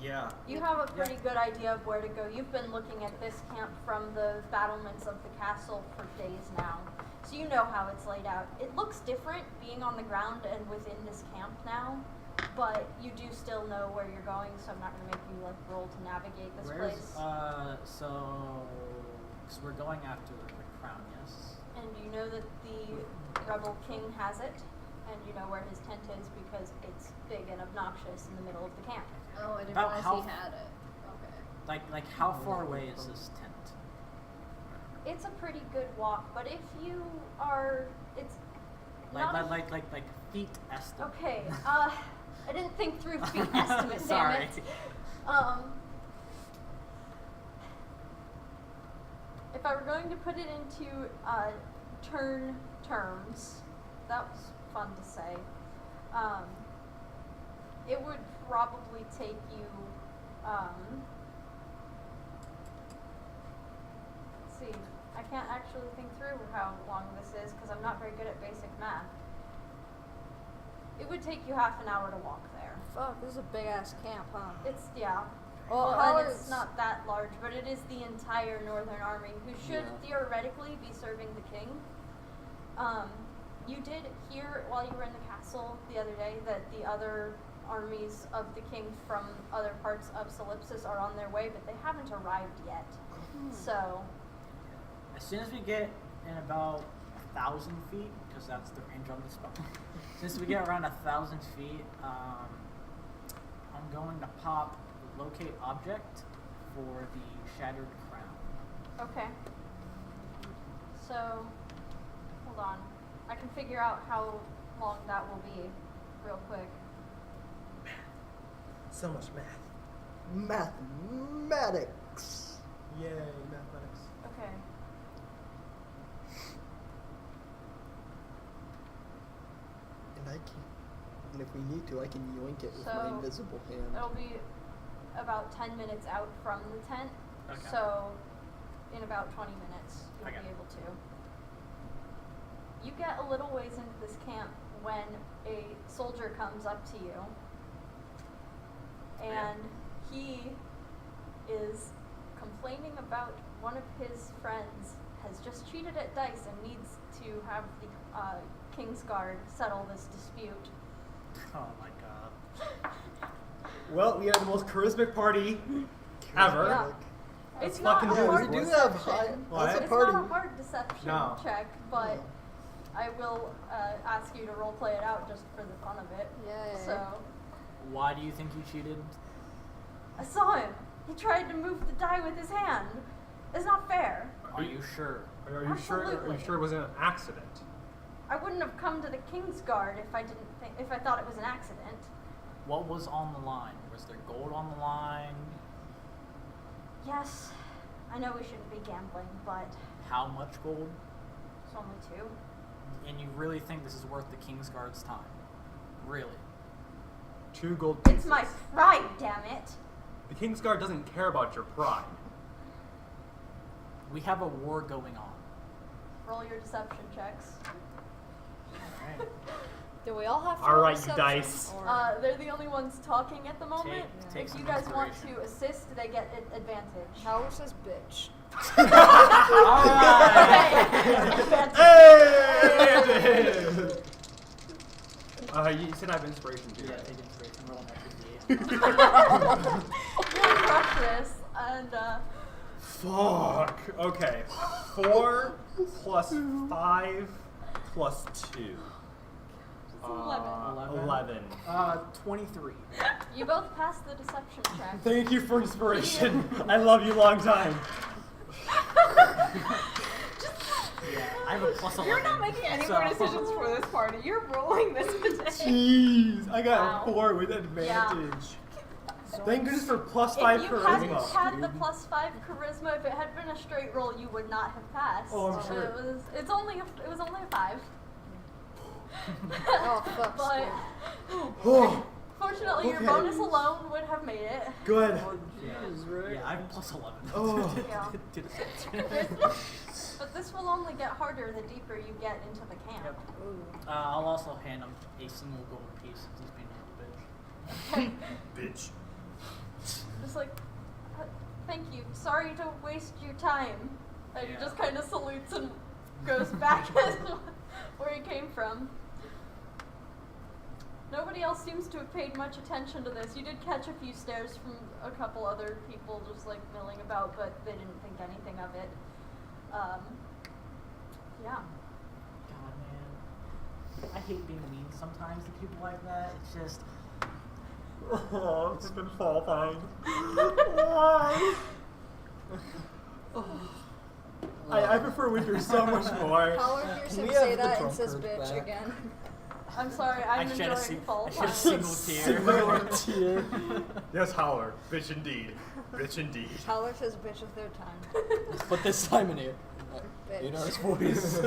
Yeah. You have a pretty good idea of where to go. You've been looking at this camp from the battlements of the castle for days now, so you know how it's laid out. It looks different being on the ground and within this camp now, but you do still know where you're going, so I'm not going to make you like roll to navigate this Where's place. so? Because we're going after the crown, yes. And you know that the rebel king has it, and you know where his tent is because it's big and obnoxious in the middle of the camp. Oh, I didn't About realize how- he had it. Okay. Like how far away is this tent? It's a pretty good walk, but if you are, it's not a- Like feet estimate. Okay, I didn't think through feet estimate, damn Sorry. it. If I were going to put it into turn terms, that was fun to say. It would probably take you, let's see, I can't actually think through how long this is because I'm not very good at basic math. It would take you half an hour to walk there. Fuck, this is a big ass camp, huh? It's, yeah. Well, Well, how and it's is- not that large, but it is the entire Northern Army who should Yeah. theoretically be serving the king. You did hear while you were in the castle the other day that the other armies of the king from other parts of Solipsis are on their way, but they haven't arrived yet. So, As soon as we get in about 1,000 feet, because that's the range on the spell. Since we get around 1,000 feet, I'm going to pop locate object for the shattered crown. okay. So, hold on. I can figure out how long that will be real quick. So much math. Mathematics. Yay, mathematics. Okay. And I can, and if we need to, I can yoink it with my So, invisible hand. It'll be about 10 minutes out from the tent. Okay. So, in about 20 minutes, you'll Okay. be able to. You get a little ways into this camp when a soldier comes up to you. And he is complaining about one of his friends has just cheated at dice and needs to have the King's Guard settle this dispute. Oh my god. Well, we have the most charismatic party ever. Yeah. Let's It's not fucking a do hard this, we do boys. have deception. high. That's a It's party. not a hard deception No. check, but No. I will ask you to role play it out just for the fun of it. Yay. So, Why do you think you cheated? I saw him. He tried to move the die with his hand. It's not fair. Are you sure? Are you sure? Are Absolutely. you sure it wasn't an accident? I wouldn't have come to the King's Guard if I didn't if I thought it was an accident. What was on the line? Was there gold on the line? Yes, I know we shouldn't be gambling, but How much gold? it's only 2. And you really think this is worth the King's Guard's time? Really? 2 gold pieces. It's my pride, damn it. The King's Guard doesn't care about your pride. We have a war going on. Roll your deception checks. Alright. Do we all have to All roll right, you deception, dice. or- They're the only ones talking at the moment. Take If some you guys want inspiration. to assist, they get an advantage. Howard says bitch. Okay. You said I have inspiration too. Yeah, right? take inspiration. Roll an You'll crush this, and Fuck. Okay. 4 plus 5 plus 2. it's 11. 11. 23. You both passed the deception check. Thank you for inspiration. I love you long time. Yeah, I have a plus 11. You're not making any more decisions for this party. You're rolling this today. Jeez, I got Wow. a 4 with advantage. Thank goodness for plus 5 If you hadn't charisma. had the plus 5 charisma, if it had been a straight roll, you would not have passed. Oh, I'm sure. It was only a 5. Oh, fuck, But Oh, fortunately, your Okay. bonus alone would have made it. good. Yeah, I have plus 11. Oh. Yeah. To deception. But this will only get harder the deeper you get into the camp. Yep. Ooh. I'll also hand him a single gold piece since he's being a little bitch. Bitch. Just like, thank you. Sorry to waste your time. And he Yeah. just kind of salutes and goes back where he came from. Nobody else seems to have paid much attention to this. You did catch a few stares from a couple other people just like milling about, but they didn't think anything of it. Yeah. God, man. I hate being mean sometimes to people like that. It's just. Oh, it's been fall time. I prefer winter so much more. Howard hears Can him we say have the that and says drunkard bitch back? again. I'm sorry, I'm enjoying fall I shed a time. single tear. Tear. Yes, Howard. Bitch indeed. Bitch indeed. Howard says bitch a third time. Put this time in here. In our voice.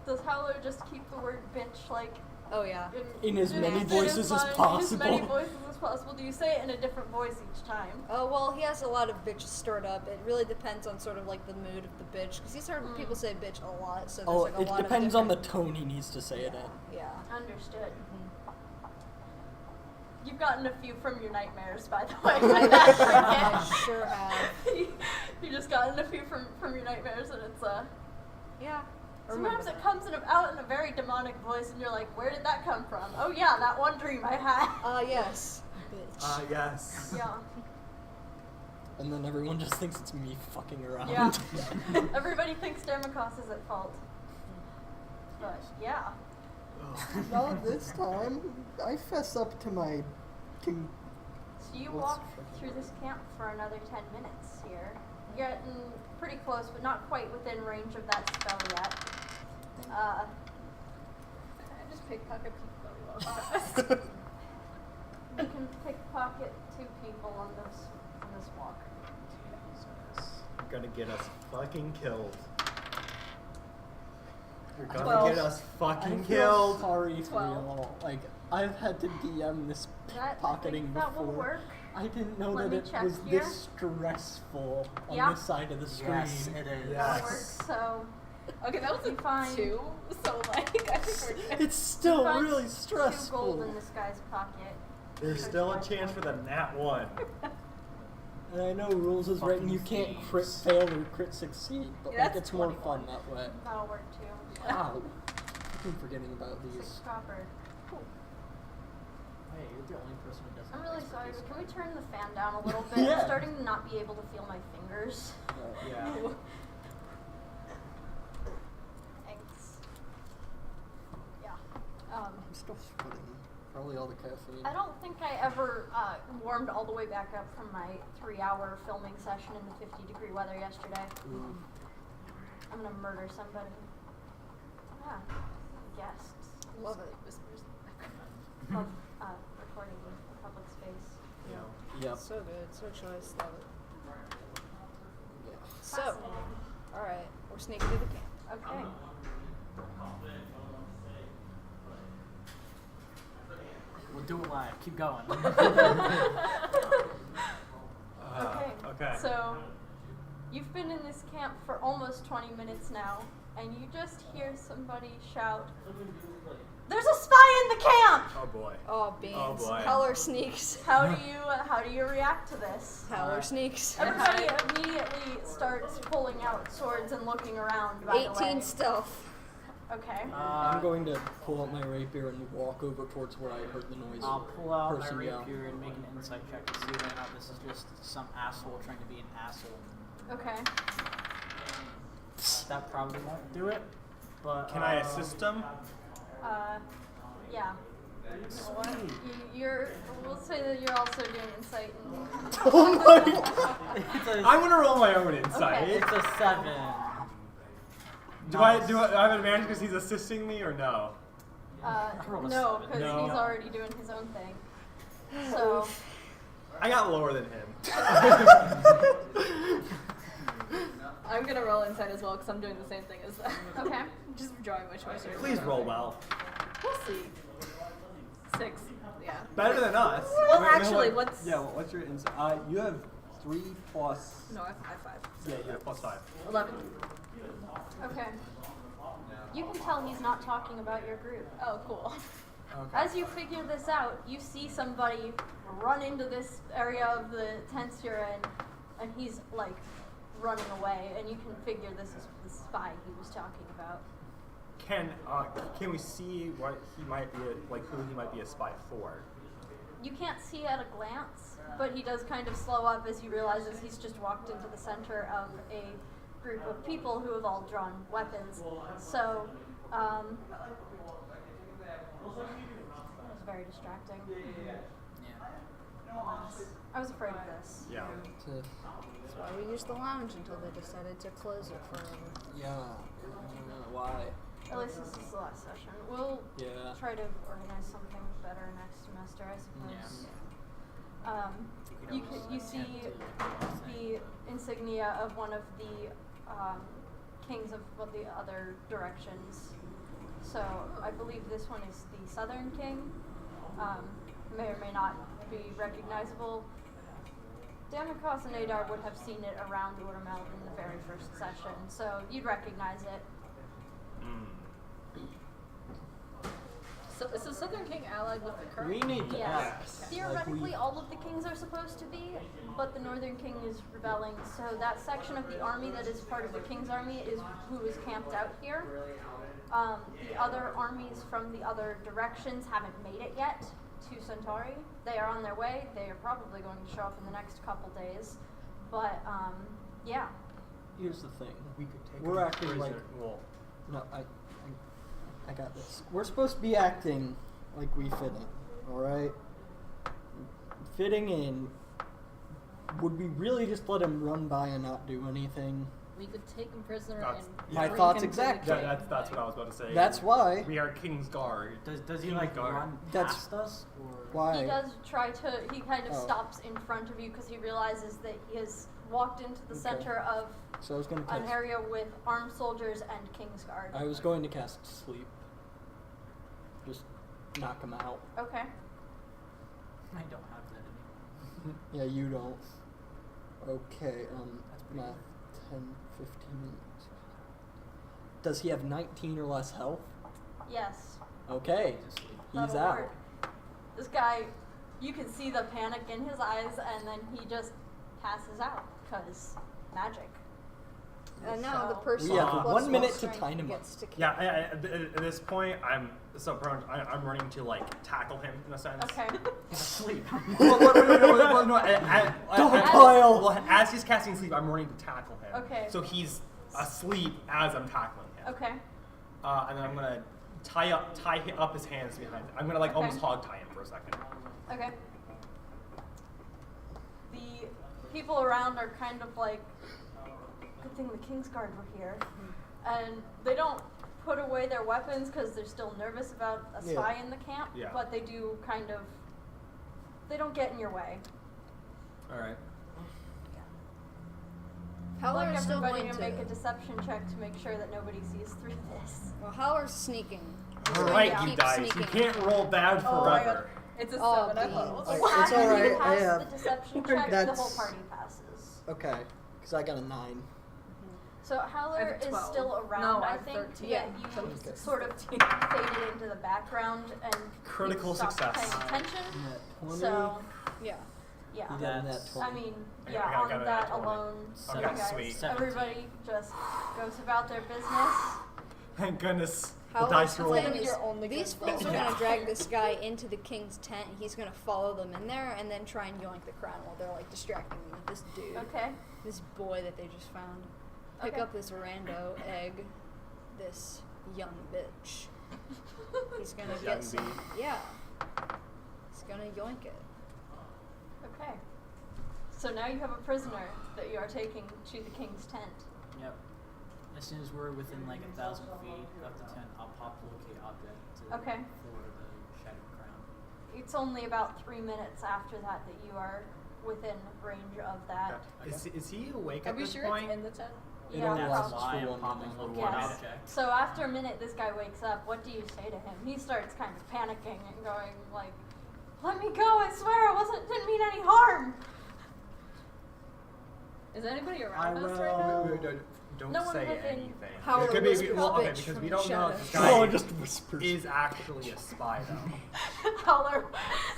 Does Howler just keep the word bitch like Oh yeah. In as many his voices as mind, possible. In as many voices as possible. Do you say it in a different voice each time? Oh well, he has a lot of bitches stored up. It really depends on sort of like the mood of the bitch, because he's heard people say bitch a lot. So there's Oh, like a it lot depends of on the different- tone he needs to say it in. Yeah. Understood. Mhm. You've gotten a few from your nightmares, by the way. I sure have. You just gotten a few from your nightmares, and it's Yeah. sometimes it comes out in a very demonic voice, and you're like, where did that come from? Oh yeah, that one dream I had. Yes. Bitch. Yes. Yeah. And then everyone just thinks it's me fucking around. Yeah. Everybody thinks Dermacos is at fault. But yeah. Not this time. I fess up to my king. So you What's walk fucking through this camp for another 10 minutes here. You're getting pretty close, but not quite within range of that spell yet. I just pickpocket people that we walk past. You can pickpocket 2 people on this walk. You're gonna get us fucking killed. You're gonna 12. get us fucking I feel killed. sorry for 12. y'all. Like, I've had to DM this That, pocketing think that before. will work. I didn't know Let that me it check was here. this stressful on Yeah. this side of the screen. Yes, it is. That'll Yes. work. So Okay, that was a You find- 2, so like I think we're good. It's still find really 2 stressful. gold in this guy's pocket. There's still a chance for the nat 1. And I know rules is written you Fucking can't crit thieves. fail or crit succeed, but Yeah, like that's it's more 21. fun that way. That'll work too. Ow. I keep forgetting about 6 these. copper. Cool. Hey, you're the only person who doesn't. I'm have really sorry, expertise. but can we turn the fan down a little bit? Yeah. I'm starting to not be able to feel my fingers. Yeah. Thanks. Yeah. I'm still sweating. Probably all the caffeine. I don't think I ever warmed all the way back up from my 3-hour filming session in the 50-degree weather yesterday. Ooh. I'm gonna murder somebody. Yeah. Guests. Love it. Whispers. Of recording in public space. Yep. So good. So choice. Love it. Yeah. So, Fascinating. alright. We're sneaking to the camp. Okay. We'll do it live. Keep going. Okay. Okay. So You've been in this camp for almost 20 minutes now, and you just hear somebody shout, "There's a spy in the camp!" Oh boy. Oh, beans. Oh, boy. Howler sneaks. How do you react to this? Howler sneaks. Everybody immediately starts pulling out swords and looking around. By the 18 way. stealth. Okay. I'm going to pull out my rapier and walk over towards where I heard the noise. I'll pull out my Person yell. rapier and make an insight check to see whether or not this is just some asshole trying to be an asshole. Okay. That probably won't do it, but Can I assist him? Yeah. Sweet. We'll say that you're also doing insight. Oh my god! It's a, I'm gonna roll my own insight. Okay. it's a 7. Do I have an advantage because he's assisting me or no? rolled a No, 7. because No. he's already doing his own thing. So, I got lower than him. I'm gonna roll inside as well because I'm doing the same thing as that. okay. Just drawing my choice. Right Please now. roll well. We'll see. 6. Yeah. Better than us. Well, Wait, no, actually, wait. what's Yeah, what's your insight? You have 3 plus. no? I have 5. Yeah, you have +5. 11. Okay. You can tell he's not talking about your group. Oh, cool. As you figure this out, you see somebody run into this area of the tents you're in, and he's like running away, and you can figure this is the spy he was talking about. Can we see what he might be, who he might be a spy for? You can't see at a glance, but he does kind of slow up as he realizes he's just walked into the center of a group of people who have all drawn weapons. So, it was very distracting. I was afraid of this. Yeah. That's why we used the lounge until they decided to close it forever. Yeah. I don't know why. At least this is the last session. We'll Yeah. try to organize something better next semester, I suppose. You see the insignia of one of the kings of the other directions. So I believe this one is the southern king. May or may not be recognizable. Damokos and Adar would have seen it around Urmel in the very first session, so you'd recognize it. So is the Southern King allied with the current? We need to Yes. ask. Theoretically, Like all of the kings are supposed to be, but the Northern King is rebelling. So that section of the army that is part of the King's army is who is camped out here. The other armies from the other directions haven't made it yet to Centauri. They are on their way. They are probably going to show up in the next couple days. But yeah. Here's the thing. We could take We're him acting like prisoner. Well, no, I got this. We're supposed to be acting like we fit in, all right? Fitting in. Would we really just let him run by and not do anything? We could take him prisoner That's- and My bring thoughts him to the exactly. king. that's what I was about to say. That's why. We are King's Guard. Does he King's like Guard. run That's- past us or? Why? He does try to, he kind of Oh. stops in front of you because he realizes that he has walked into the Okay. center of So I was going to an cast. area with armed soldiers and Kingsguard. I was going to cast sleep. Just knock him out. Okay. I don't have that anymore. Yeah, you don't. Okay, math, 10, 15. Does he have 19 or less health? Yes. Okay, he's That'll out. work. This guy, you can see the panic in his eyes, and then he just passes out because magic. And now the So- person We have with 1 plus minute one to strength time him up. gets to kill. Yeah, at this point, I'm so prone. I'm running to tackle him in a sense. Okay. Sleep. Double pile. Well, as he's casting sleep, I'm running to tackle him. Okay. So he's asleep as I'm tackling him. Okay. And then I'm gonna tie up his hands behind. I'm gonna Okay. almost hog tie him for a second. Okay. The people around are kind of like, good thing the Kingsguard were here. And they don't put away their weapons because they're still nervous about a Yeah. spy in the camp, Yeah. but they do kind of, they don't get in your way. All right. I'd Howler like is still everybody going to to make a deception check to make sure that nobody sees through this. Well, Howler's sneaking. He's All going right, to you keep guys. sneaking. You can't roll bad Oh my forever. It's a Oh, 7. I beans. thought. It's After alright, you I pass have- the deception check, the whole That's- party passes. Okay, Because I got a 9. So Howler I have is 12. still around, No, I I have think. 13. Yeah, Yeah. you Okay. sort of faded into the background and Critical you stopped success. paying attention. Net 20. So Yeah. yeah. You got a net That's- 20. I mean, I yeah, got on a nat that 20. alone, Okay, you guys, sweet. everybody just goes about their business. Thank goodness. The How dice is roll. plan gonna be is your only these good fools roll. are gonna drag this guy into the king's tent. He's gonna follow them in there and then try and yoink the crown while they're like distracting them with this dude, Okay. this boy that they just found. Pick Okay. up this rando egg, this young bitch. He's gonna Young get some. bee. Yeah. He's gonna yoink it. Okay. So now you have a prisoner that you are taking to the king's tent. Yep. As soon as we're within like 1,000 feet of the tent, I'll pop locate object to Okay. for the shattered crown. It's only about 3 minutes after that that you are within range of that. Is he awake Are at we this sure point? it's in the tent? It Yeah, only lasts probably. That's why for I'm 1 popping minute. locate Yes. object. So after a minute, this guy wakes up. What do you say to him? He starts kind of panicking and going like, "Let me go! I swear, didn't mean any harm." Is anybody around I us right will- now? Wait, don't No one say within- anything. Howler It could be whispers, well, okay, bitch, because from we the don't know if shadows. this guy Oh, just whispers. is actually a spy though. Howler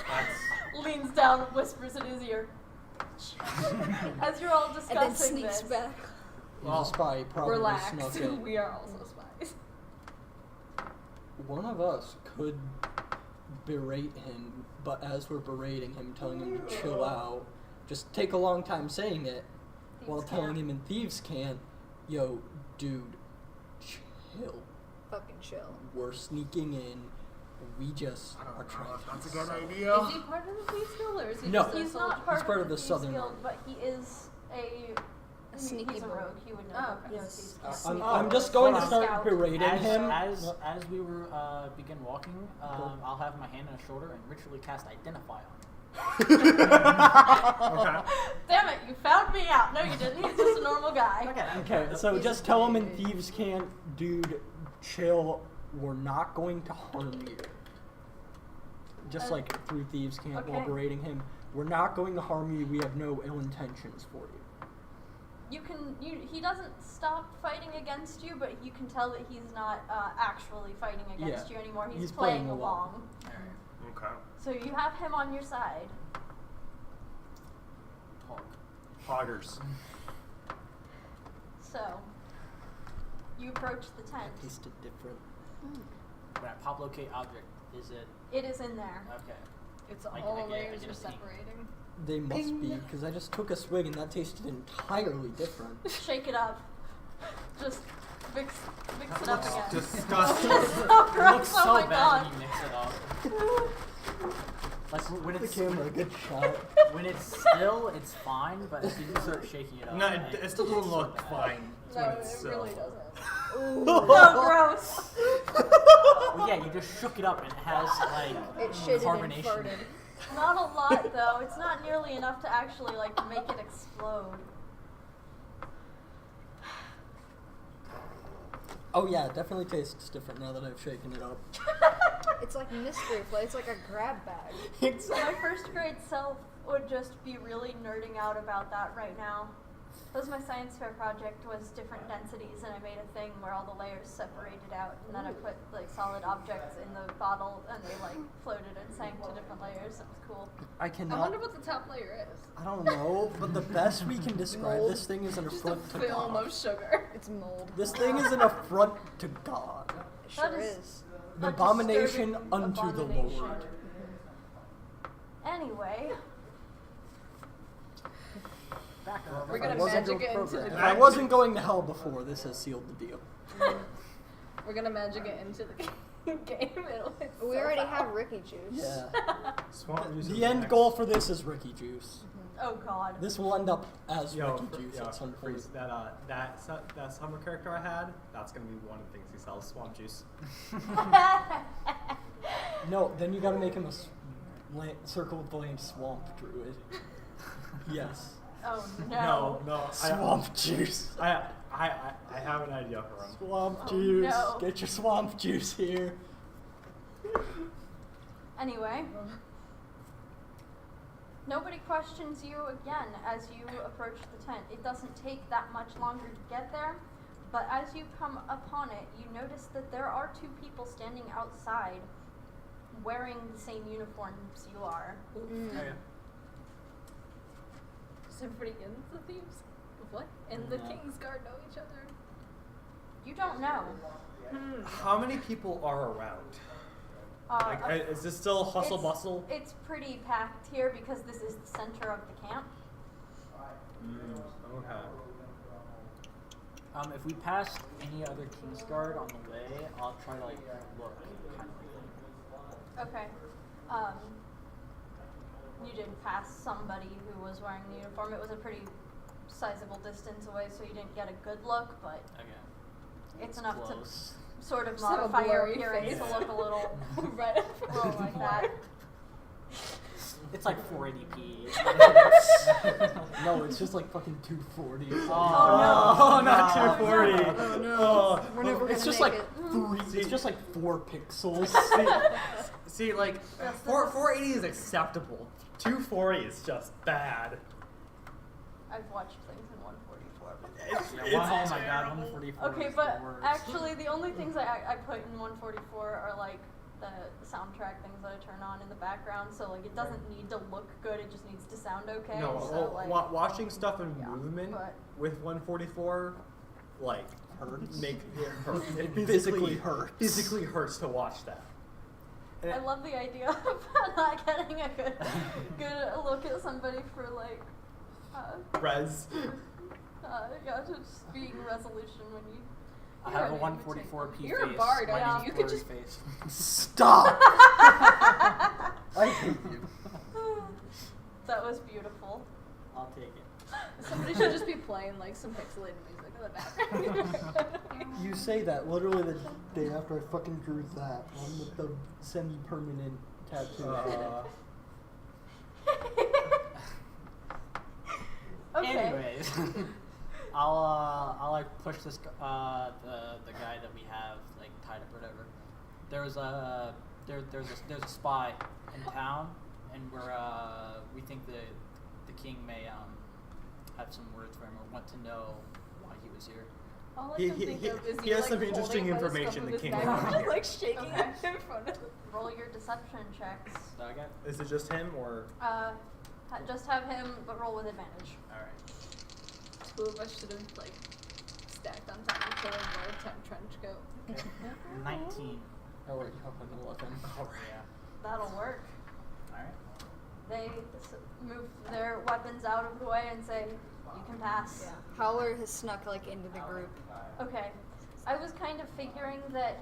That's leans down, whispers in his ear. As you're all And then discussing sneaks this, back. He's a spy. He probably Relax. snuck in. We are also spies. One of us could berate him, but as we're berating him, telling him to chill out, just take a long time saying it, while Thieves telling can't. him in thieves can't, yo, dude, chill. Fucking chill. We're sneaking in. We just I don't are know trying if to that's a be good subtle. idea. Is he part of the Thieves Guild or is he No. just a he's soldier? not part, part of of the Thieves Southern Guild, Guild. but he is a sneaky he's a boy. rogue. He would know. Oh, the okay. Thieves I'm, Guild. I'm just going to Hold start Scout. berating him. As we were begin walking, I'll have my hand on his shoulder and ritually cast Identify on him. Okay. Damn it! You found me out. No, you didn't. He's just a normal guy. Okay, so just tell him in thieves can't, dude, chill. We're not going to harm you. Just like through thieves can't while okay. berating him. We're not going to harm you. We have no ill intentions for you. He doesn't stop fighting against you, but you can tell that he's not actually fighting against Yeah. you anymore. He's, He's playing playing along. Okay. So you have him on your side. Talk. Poggers. So you approach the tent. Tasted different. When I pop locate object, is it It is in there. okay? It's I all get- I layers get are a peek. separating. They must be, because I just took a swig and that tasted entirely different. Shake it up. Just mix it up again. Disgusting. It's so It gross. looks Oh so my bad god. when you mix it up. Like when The it's camera, good shot. when it's still, it's fine, but as soon as you start shaking it up, No, like, it still doesn't so look bad. fine. It's No, when it it's really still. doesn't. So gross. Well, yeah, you just shook it up and it has like It shitted and carbonation. farted. Not a lot though. It's not nearly enough to actually like make it explode. Oh yeah, it definitely tastes different now that I've shaken it up. It's like mystery play. It's like a grab bag. My first grade self would just be really nerding out about that right now. That was my science fair project, was different densities, and I made a thing where all the layers separated out, and then I put like solid objects in the bottle, and they like floated and sank to different layers. It was cool. I I cannot. wonder what the top layer is. I don't know, but the best we can describe Mold. this thing is an Just a affront to film God. of sugar. It's mold. This thing is an affront to God. It sure That is- is. The A abomination disturbing unto the abomination. Lord. Anyway, Back up. We're If I gonna wasn't magic going- it into If the I wasn't going to hell before, this has sealed the deal. We're gonna magic it into the game. It's We so already foul. have Ricky Juice. Yeah. Swamp juice is The end next. goal for this is Ricky Juice. oh god. This will end up as Yo, Ricky Juice at some point. Freeze, that summer character I had, that's gonna be one of the things he sells, swamp juice. No, then you gotta make him a Circle of the Lamb swamp druid. Yes. Oh no. No, Swamp juice. I have an idea for him. Swamp Oh, juice. no. Get your swamp juice here. Nobody questions you again as you approach the tent. It doesn't take that much longer to get there, but as you come upon it, you notice that there are 2 people standing outside wearing the same uniforms you are. Okay. Does everybody in the thieves? What? And the No. King's Guard know each other? You don't know. How many people are around? Like, is this still hustle it's- bustle? It's pretty packed here because this is the center of the camp. Okay. If we pass any other Kingsguard on the way, I'll try to like look kind of thing. Okay. You did pass somebody who was wearing the uniform. It was a pretty sizable distance away, so you didn't get a good look, but Okay. it's enough Close. to sort of Just have a modify your blurry appearance face. to look a little, Right. a little like that. It's like 480p. No, it's just like fucking 240. Oh, no. not 240. Oh no. Oh, We're never It's gonna just make like it. 3. It's just like 4 pixels. See, like, Yes, 480 is acceptable. 240 is just bad. I've watched things in 144. But Yeah, oh my god, 144. okay, is but the worst. actually, the only things I put in 144 are like the soundtrack things that I turn on in the background. So like, it doesn't need to look good; it just needs to sound okay. No, so, like, watching stuff in yeah, movement but- with 144, like, Hurts. make it hurt. It Physically hurts. Physically hurts to watch that. And I love the idea of not getting a good look at somebody for like, Res. yeah, just being resolution when you. I you're have a ready to take 144p them. You're a face. bard, My aren't you? name's You could Blurry just- face. Stop! I hate you. That was beautiful. I'll take it. Somebody should just be playing like some pixelated music in the background. You say that literally the day after I fucking drew that one with the semi-permanent tattoo. Okay. Anyways, I'll like push this the guy that we have like tied up or whatever. There's a spy in town, and we think the king may have some words for him or want to know why he was here. All I He- can he- think he- of is he you, has like, some interesting holding by the information scruff of the his king neck, wants to hear. like shaking Okay. it in front of him. Roll your deception checks. So I got Is it just him or? Just have him, but roll with advantage. all right. 2 of us should have like stacked on top of each other and wore a temp trench coat. Okay. 19. Oh wait, you have an 11. Oh yeah. That'll work. All right. They move their weapons out of the way and say, "You can pass." Yeah. Howler has snuck like into the group. Okay. I was kind of figuring that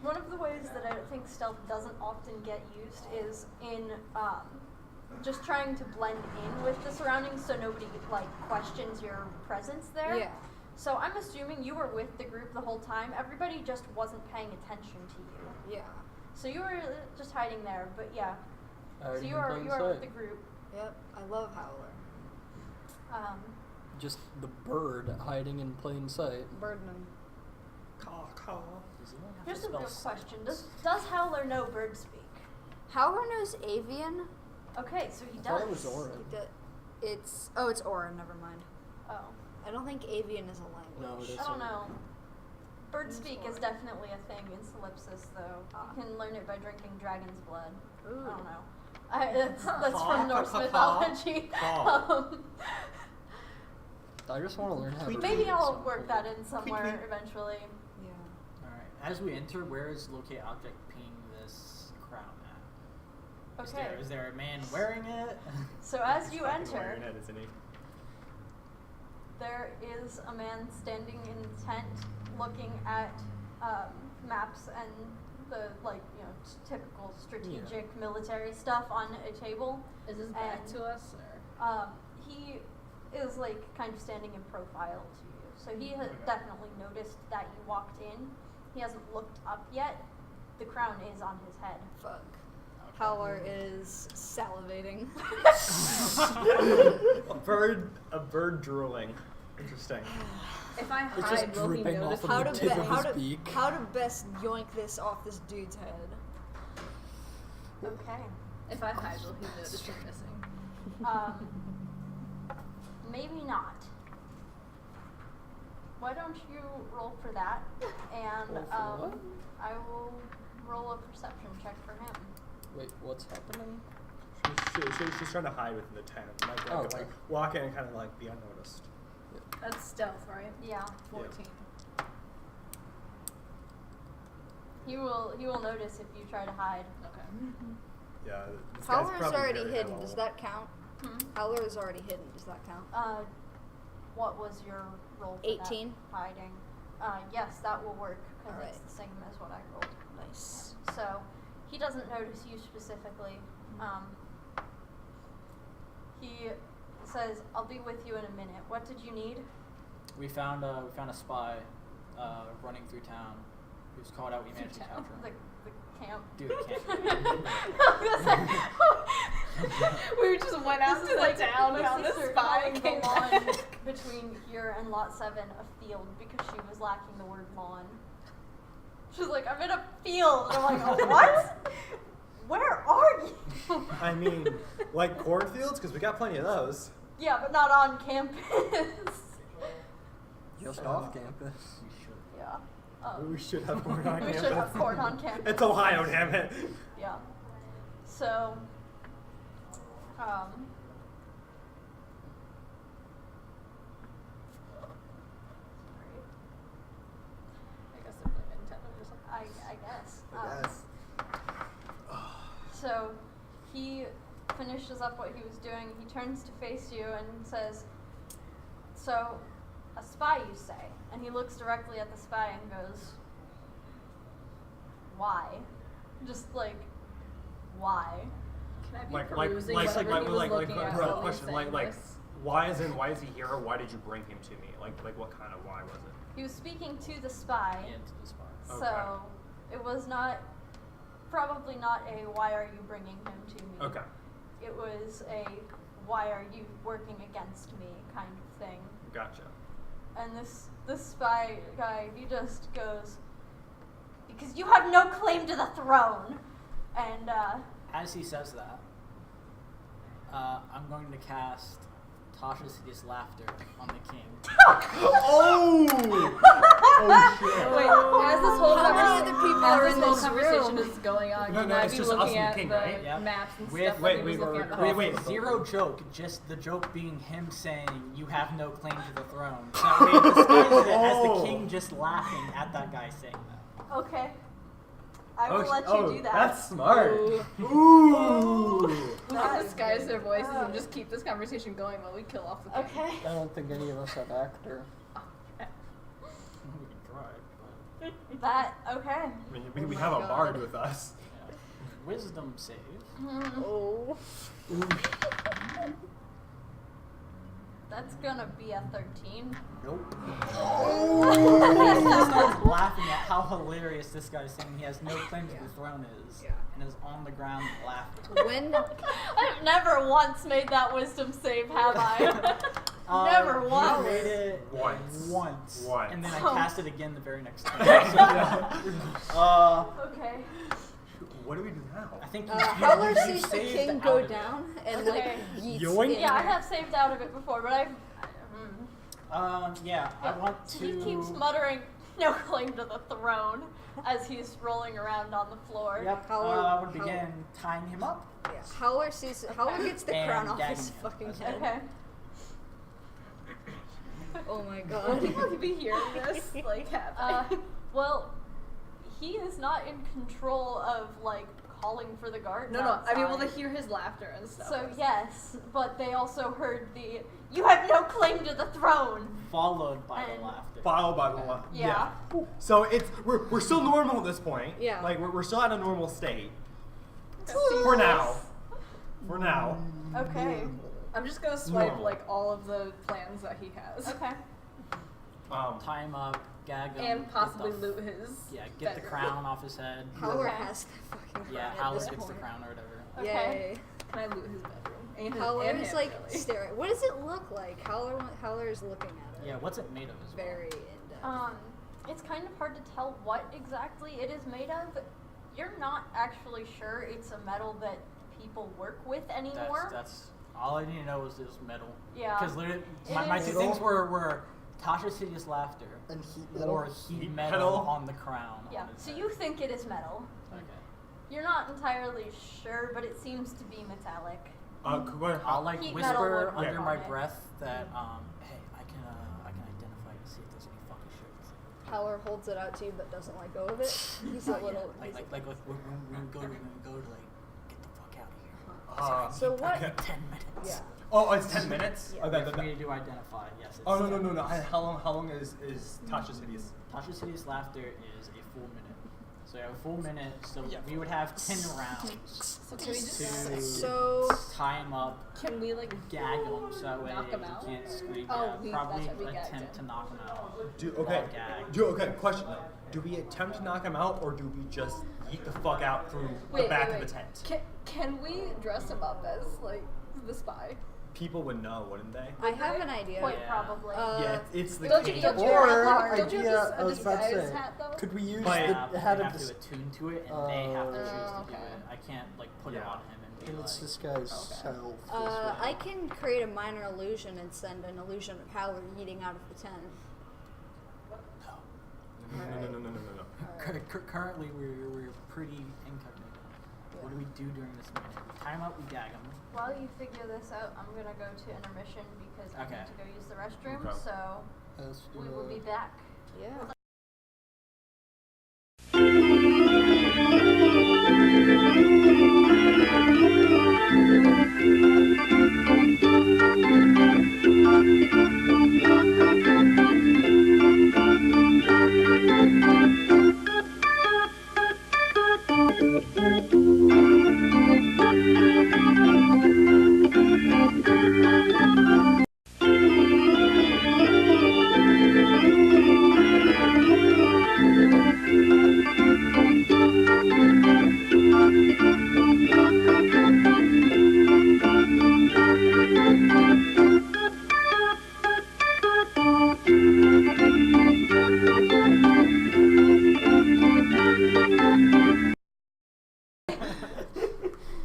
one of the ways that I think stealth doesn't often get used is in just trying to blend in with the surroundings so nobody like questions your presence there. Yeah. So I'm assuming you were with the group the whole time. Everybody just wasn't paying attention to you. Yeah. So you were just hiding there, but yeah. I So already you been are playing with sight. the group. Yep. I love Howler. Just the bird hiding in plain sight. Birdman. Caw, caw. Does anyone have Here's to a real spell question: Does Howler know bird speak? Howler knows avian. Okay, so he I does. thought it was Orin. It's Orin. Never mind. Oh, I don't think avian is a language. No, it is. I don't know. Bird speak is definitely a thing in Solipsis, though. You can learn it by drinking dragon's blood. Ooh. I don't know. That's from Norse mythology. I just want to learn how to Maybe read I'll some work that in somewhere tweet. eventually. Yeah. All right. As we enter, where is locate object ping this crown at? Okay. Is there a man wearing it? So as He's you fucking enter, wearing it, isn't he? there is a man standing in the tent looking at maps and the typical strategic military stuff on a table. Is this back And, to us or? He is kind of standing in profile to you, so he has definitely noticed that you walked in. He hasn't looked up yet. The crown is on his head. Fuck. Howler is salivating. A bird drooling. Interesting. If I It's just hide, will he dripping notice? off how of the to tip be- of how his to beak. how to best yoink this off this dude's head. Okay. If I hide, will he notice him missing? Maybe not. Why don't you roll for that, and Roll for what? I will roll a perception check for him. Wait, what's happening? She's trying to hide within the tent, Oh, okay. like walk in and kind of like be unnoticed. That's stealth, right? Yeah. 14. He will notice if you try to hide. Okay. Yeah. This guy's Howler's probably already very hidden. high Does level. that count? Hmm? Howler is already hidden. Does that count? What was your roll for 18. that hiding? Yes, that will work because Alright. it's the same as what I rolled. Nice. So he doesn't notice you specifically. He says, "I'll be with you in a minute. What did you need?" We found a spy running through town. He was called out. We managed to capture him. The camp. Dude, can't. We just went out to the town, my found a sister spy, calling came the lawn back. between here and lot 7 a field because she was lacking the word lawn. She's like, "I'm in a field." And I'm like, "Oh, what? Where are you?" I mean, like cornfields, because we got plenty of those. Yeah, but not on campus. Just So- off campus. We should. Yeah. We should have corn on we campus. should have corn on campus. It's Ohio, damn it. Yeah. So, I guess they're playing Nintendo or something. I guess. Yes. So, he finishes up what he was doing. He turns to face you and says, "So, a spy, you say?" And he looks directly at the spy and goes, "Why?" Just like, why? Can I be Like, perusing whatever he was looking at bro, while he was question, saying like, this? why is he here, or why did you bring him to me? Like, what kind of why was it? He was speaking to the spy. Into the spy. So it was probably not a "why are you bringing him to me?" Okay. It was a "why are you working against me?" kind of thing. Gotcha. And this spy guy, he just goes, "Because you have no claim to the throne." And As he says that, I'm going to cast Tasha's Hideous Laughter on the king. Oh! Oh shit. Wait, as this whole How many other people are in this conversation room? is going on, No, can no, I it's be just us looking and the at king, the right? Yeah. maps and With- stuff wait, like he was wait, looking at the wait, house? wait. Zero joke, just the joke being him saying, "You have no claim to the throne." That way it disguises it as the king just laughing at that guy saying that. okay, I will let you do that. That's smart. Ooh. Ooh. We can disguise their voices and just keep this conversation going while we kill off the king. Okay. I don't think any of us have actor. We can try, but That okay. I mean, we Oh have my a God. bard with us. yeah. Wisdom save. Oh. That's gonna be a 13. Nope. He starts laughing at how hilarious this guy is saying he has no claim to the throne is, Yeah. and is on the ground laughing. When I've never once made that wisdom save, have I? Never You once. made it Once. and then I Oh. cast it again the very next time. So, Okay. What do we do now? I think Howler you sees the saved king out go of it. down and Okay. like yeets Yoink. in Yeah, I there. have saved out of it before, but I've. Yeah, I want to. He keeps muttering, "No claim to the throne," as he's rolling around on the floor. Yep. Howler- I would begin tying him up. Yeah. Howler gets the And crown off gagging his him. fucking head. Okay. Oh my god. People could be hearing this, like, happening. Well, he is not in control of like calling for the guards. No, I mean, well, outside. they hear his laughter and stuff. So yes, but they also heard the "You have no claim to the throne." Followed by the And- laughter. Followed by the one. Yeah. So we're still normal at this point. Yeah. Like we're still at a normal state. For For now. For now. Okay. I'm just gonna swipe, Normal. like, all of the plans that he has. Okay. Tie him up, gag him, And possibly get the- loot his. Yeah, get the bedroom. crown off his head. Howler Okay. has the fucking Yeah, crown at Howler this gets the point. crown or whatever. Okay. Yay. Can I loot his bedroom? And Howler's him, like really. staring. What does it look like? Howler is looking at it. Yeah, what's it made of as well? Very in depth. It's kind of hard to tell what exactly it is made of. You're not actually sure it's a metal that people work with anymore. That's All I need to know is this metal. Yeah. Because literally, It my is- two things were Tasha's hideous laughter And heat metal. or heat metal on the crown. Yeah. on his So head. you think it is metal. Okay. You're not entirely sure, but it seems to be metallic. I'll like Heat metal whisper would under work my on it. breath that hey, I can identify to see if there's any fucking shit. Howler holds it out to you but doesn't let go of it. He's a Not yet. little. like when we go to like get the fuck out of here. So what? 10 minutes. Yeah. Oh, it's 10 minutes. Yeah. Oh, For me to identify, yes. Oh no. How long is Tasha's hideous? Tasha's hideous laughter is a full minute. So you have a full minute. So we would have 10 rounds So can we just to So tie him up, can we like gag him so that way knock him out? he can't scream. Oh, Yeah, that's probably what we gagged attempt him. to knock him out. Okay. While gagged. Okay. Question though. Do we attempt to knock him out, or do we just yeet the fuck out through the back of the tent? Can we dress him up as like the spy? People would know, wouldn't they? I have an idea. Quite Yeah. probably. Yeah, it's the Don't king. you have Or don't you idea, have I was about to disguise say, hat though? could we use But- the hat they of have this? to attune to it, and they have to choose to do okay. it. I can't like put it Yeah. on him and be Let's like, disguise Okay. self. I can create a minor illusion and send an illusion of Howler eating out of the tent. No. Currently, we're pretty incognito. What do we do during this minute? We tie him up, we gag him. While you figure this out, I'm gonna go to intermission because I Okay. need to go use the restroom. Okay. So Let's do we will a- be back. Yeah.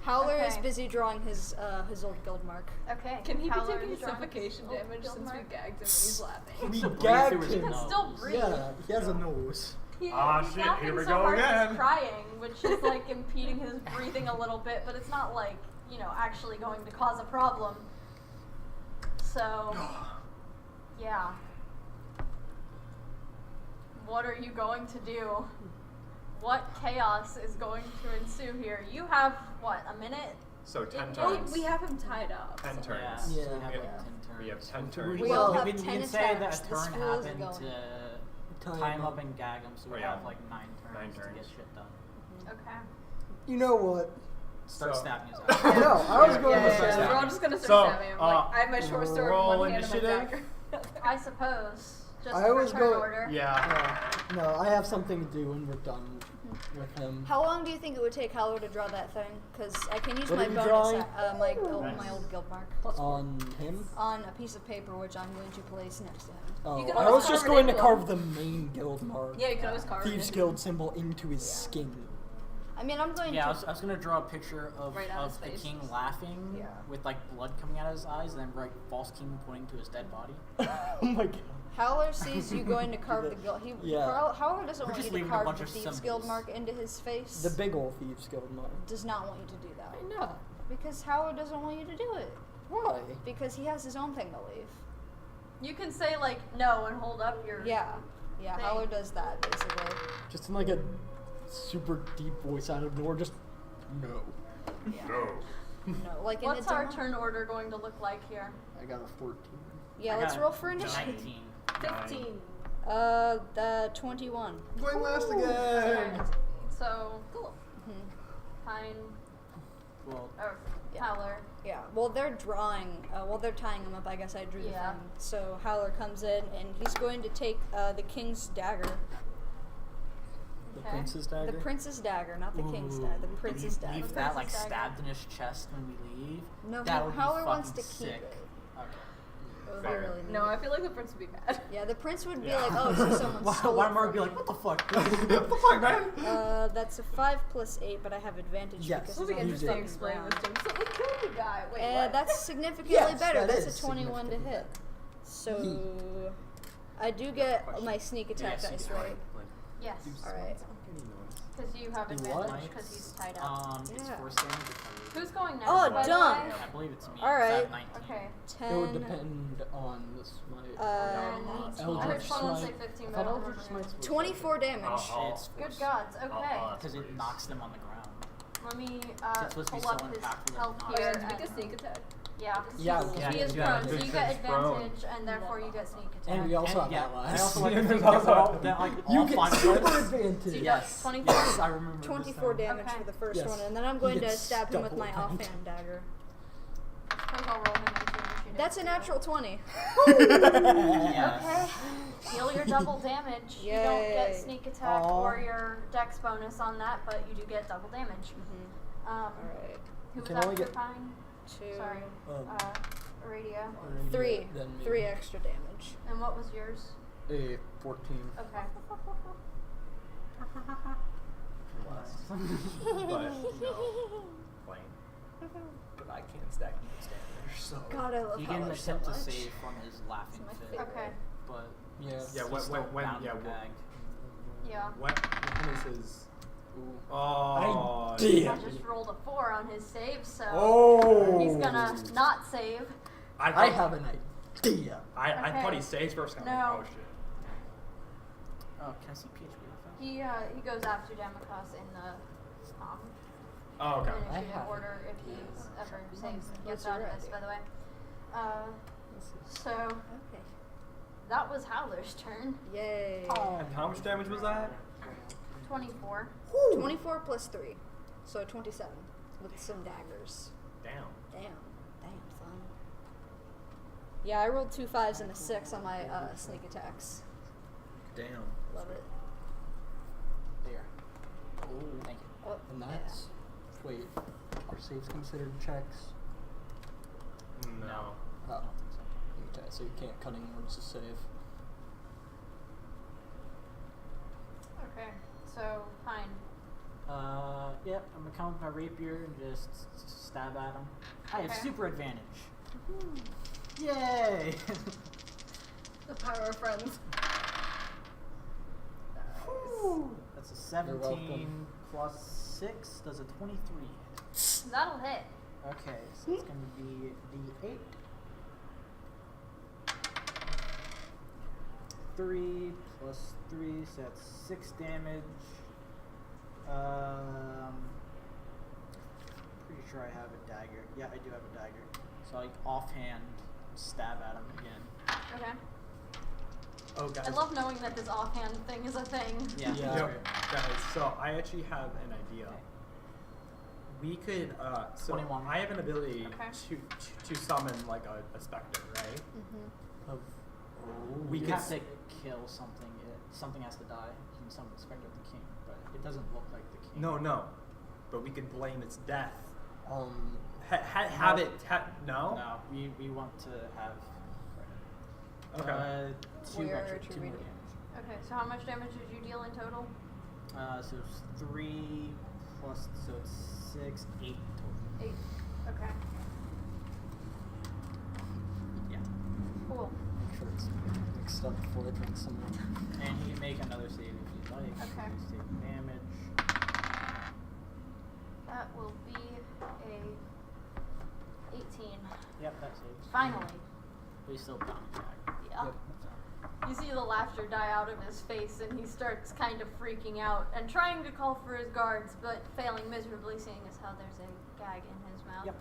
Howler is Okay. busy drawing his old guild mark. Okay. Can he be Howler taking is drawing suffocation his damage guild since we mark. gagged him and he's laughing? We Breathe gagged through his him. He can nose. still breathe. Yeah, he has a nose. He, Ah, he's shit, laughing here we so go hard that again. he's crying, which is like impeding his breathing a little bit, but it's not like, actually going to cause a problem. So, yeah. What are you going to do? What chaos is going to ensue here? You have, what, a minute? So 10 Well, turns. We have him tied up. 10 so- turns. Yeah, so we have Yeah. like Yeah. 10 turns. We have 10 So turns. We all have you can 10 say that attacks. a The turn school isn't happened going. to Tie tie him him up. up and gag him, so we Oh, yeah. have like 9 turns, 9 to turns. get shit done. Okay. You know what? Start So- stabbing his No, I was Yeah, going Yeah, to yeah, say yeah. that. We're all just gonna So, start stabbing him. Like, I have my short sword in roll one hand and my initiative. dagger. I suppose. Just I for always turn go- order. Yeah. No, I have something to do when we're done with him. How long do you think it would take Howler to draw that thing? Because I can use What my are you bonus, drawing? my old guild mark, On him? on a piece of paper which I'm going to place next to him. Oh, can I always was just carve going an to emblem. carve the main guild mark. Yeah, you can always carve Thieves it. Guild symbol into his skin. I mean, I'm going Yeah, to. I was gonna draw a picture of, Right on his of the face. king laughing Yeah. with like blood coming out of his eyes, and then write false king pointing to his dead body. Oh my god. Howler sees you going to carve the guild. Yeah. Howler doesn't We're want just you to leaving a carve bunch the of Thieves Guild symbols. mark into his face. The big ol' Thieves Guild mark. does not want you to do that. I know. Because Howler doesn't want you to do it. Why? Because he has his own thing to leave. You can say like no and hold up your. Yeah. Yeah, Thing. Howler does that basically. Just in like a super deep voice out of nowhere, just no. No. No, like in What's a our demo. turn order going to look like here? I got a 14. Yeah, I let's got roll for initiative. 19. 15. The 21. Going last again. Alright. So cool. Mhm. Pine Well, or Yeah. Howler. Yeah, well, they're drawing, they're tying him up. I guess I drew the Yeah. thing. So Howler comes in and he's going to take the king's dagger. The Okay. prince's dagger? The prince's dagger, not the king's dagger. The prince's leave, dagger. leave The that like prince's dagger. stabbed in his chest when we leave. No, that would be Howler fucking wants to keep sick. it. Okay. It would Fair. be really neat. No, I feel like the prince would be mad. Yeah, the prince would be Yeah. like, oh, so someone stole Why it Mark from be me. like, what the fuck? What the fuck, man? That's a 5 plus 8, but I have advantage Yes. because It'll be it's on the interesting to fucking explain this ground. to him. So we killed the guy. Wait, And what? that's significantly Yes, better. that That's is a 21 to significantly hit. So I do get my sneak attack Yes, dice, you right? Yes. Alright. Because you have Do advantage what? because he's tied up. It's Yeah. force damage. Who's going next? Oh, by the done. way? I believe it's me. Alright. It's at 19. Okay. 10. It would depend on the smite. And I Eldritch heard someone say Smite. 15, I but thought I don't Eldritch remember. Smite's 24 damage. It's Good force. gods. Okay. Because it knocks them on the ground. Let me It's supposed to be pull up so his impactful health that Oh, here. yeah, did you make a and- sneak attack? Yeah, 'cause Yeah, he's, yeah, he is yeah, prone, so you because get he's prone. advantage, and therefore you get sneak attack. And we also have yeah, allies. I also like Yeah, to think there's that also- that, like You all get 5 super of us. advantage. Yes. 24. Yes, I remember. 24 this now. damage Okay. for the first Yes. one, and then I'm He going to gets stab him with double my damage. offhand dagger. Suppose I'll roll him into initiative. That's a too. natural 20. Yes. Okay. Deal your double damage. You don't get Yay. sneak attack Aw. or your dex bonus on that, but you do get double damage. Alright. Who was can only after get- Pine? 2. Sorry. Radio. 3. Then me. 3 extra damage. And what was yours? A 14. Okay. But, no. Plain. But I can't stack those damage, so. God, I love He can Hellish so attempt to much. save from his laughing my fit, favorite. Okay. but Yeah. Yeah, he's when- still when- bound yeah, and when- gagged. Yeah. When is his. Ooh. Oh. Idea. I just rolled a 4 on his save, so Oh. he's gonna not save. I have an idea. I thought Okay. he saves first. And No. I'm like, oh shit. Oh, can I see PHP real fast? He goes after Damakas in the Oh, okay. initiative have order if he's ever saves and gets What's out your of this, idea? by the way. So Okay. that was Howler's turn. Yay. And how much damage was that? 24. 24 plus 3. So 27. With some daggers. Damn. Damn, son. Yeah, I rolled 2 5s and a 6 on my sneak attacks. Damn. Love it. There. Oh, thank you. Oh, And that's. Wait. Are saves considered checks? No. Oh. Okay, so you can't cunning words to save. Okay. So Pine. Yep, I'm gonna come with my rapier and just stab at him. I have Okay. super advantage. Yay! The power of friends. That's a You're 17 welcome. plus 6 does a 23. That'll hit. Okay, so it's gonna be D8. 3 plus 3, so that's 6 damage. Pretty sure I have a dagger. Yeah, I do have a dagger. So I offhand stab at him again. Okay. Oh, guys. I love knowing that this offhand thing is a thing. Yeah. Yeah. Yo, guys, so I actually have an idea. We could, so 21. I have an ability Okay. to summon like a specter, right? Of. We you could have to kill something. Something has to die. You can summon the specter of the king, but it doesn't look like the king. No. But we could blame its death. No. No? No, we want to have. Okay. 2 We're extra, 2 more retributing. damage. Okay. So how much damage did you deal in total? So it's 3 plus, so it's 6, 8 total. 8. Okay. Yeah. Cool. Make sure it's mixed up before I drink some more. And you can make another save if you'd like. Okay. Just take damage. That will be a 18. Yep, that saves. Finally. But he's still bound back. Yeah. You see the laughter die out of his face, and he starts kind of freaking out and trying to call for his guards, but failing miserably, seeing as how there's a gag in his mouth. Yep.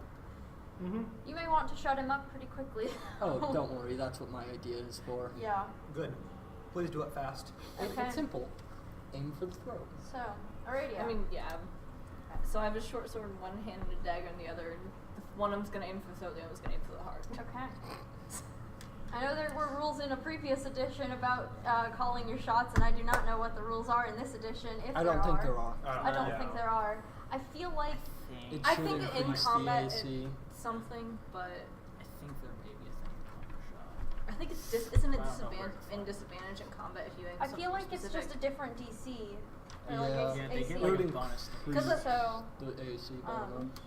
Mm-hmm. You may want to shut him up pretty quickly. Oh, don't worry. That's what my idea is for. Yeah. Good. Please do it fast. Okay. It's simple. Aim for the throat. So, Aradia. I mean, yeah. So I have a short sword in one hand and a dagger in the other. And one of them's gonna aim for the throat, the other one's gonna aim for the heart. Okay. I know there were rules in a previous edition about calling your shots, and I do not know what the rules are in this edition. If I don't think there are. I don't think there are. I feel like It I should think in increase combat the AC. something, but I think there may be a thing called a shot. think it's isn't it Wow, no, disadvantage in combat if you aim I something feel like it's specific? just a different DC. Or Yeah. like Yeah, they AC. get like a Including bonus. Because So, the AC Um, bonus.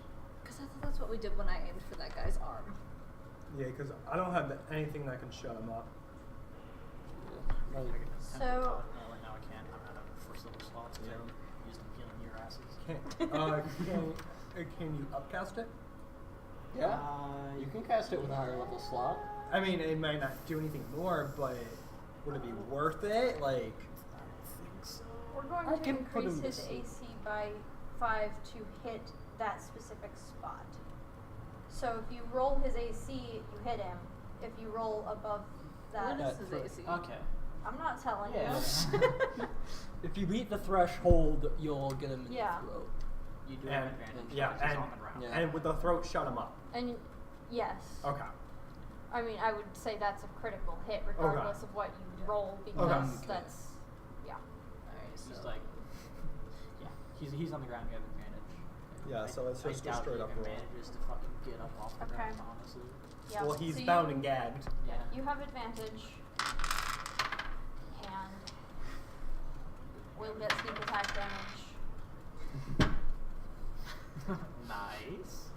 Because I thought that's what we did when I aimed for that guy's arm. Yeah, because I don't have anything that can shut him up. Yeah, like, So- right now I can't. I'm out of first level slots because I used them healing your asses. Can you upcast it? yeah. You can cast it with a higher level slot. I mean, it might not do anything more, but would it be worth it? Like, I don't think so. we're going I to can put increase him his to sleep. AC by 5 to hit that specific spot. So if you roll his AC, you hit him. If you roll above that, What is Yeah, his AC? Okay. I'm not telling Yeah. you. If you beat the threshold, you'll get him in Yeah. the throat. You do have and advantage. yeah, because he's and, on the ground. Yeah. and with the throat, shut him up. And yes. Okay. I mean, I would say that's a critical hit regardless of what you roll because Okay. that's, yeah. Alright, so He's like, yeah, he's on the ground. You have advantage. Yeah, so it's just a I doubt straight you up have roll. manages to fucking get up off the Okay. ground. Honestly. Yeah. Well, he's so bound you, and gagged. Yeah. You have advantage. And we'll get sneak attack damage. Nice.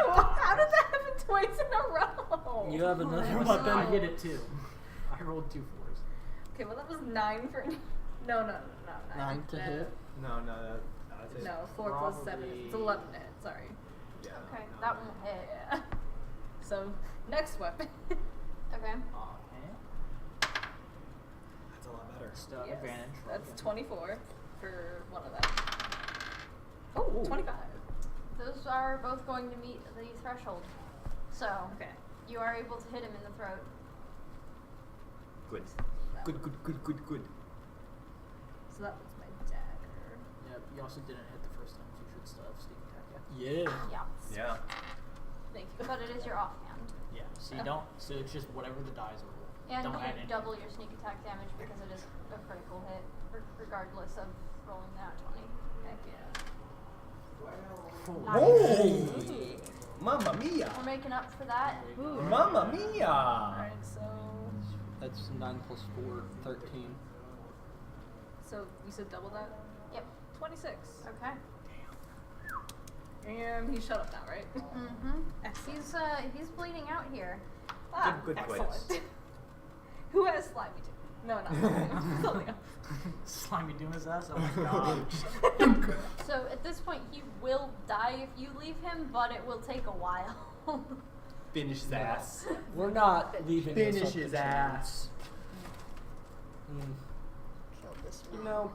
How did that happen twice in a row? You have another Listen, weapon. I did it too. I rolled 2 4s. Okay, well that was 9 for. No. 9 to hit. No, that's it. No, 4 plus 7. It's Probably- 11 to hit. Sorry. Yeah. Okay, that won't hit. Yeah. So next weapon. Okay. Okay. That's a lot better. Still have Yes, advantage. roll That's again. 24 for one of them. Oh, 25. Those are both going to meet the threshold. So, Okay. you are able to hit him in the throat. Good. That Good, one. good. So that was my dagger. Yep. You also didn't hit the first time. So you should still have sneak attack. Yeah. Yeah. Yeah. Yeah. Thank you. But it is your offhand. Yeah. So you don't. So it's just whatever the dice roll. And don't add you anything. double your sneak attack damage because it is a critical hit, regardless of rolling that 20. Heck yeah. Oh! Mamma mia! We're making up for that. Mamma mia! Alright, so That's 9 plus 4, 13. you said double that? Yep. 26. Okay. And he's shut up now, right? Mm-hmm. He's bleeding out here. Good excellent. quiz. Who has slimy too? No, not something else. Slimy doom his ass. Oh my god. So at this point, he will die if you leave him, but it will take a while. Finish his ass. We're not leaving this Finish up to his chance. ass. Kill this You man. know,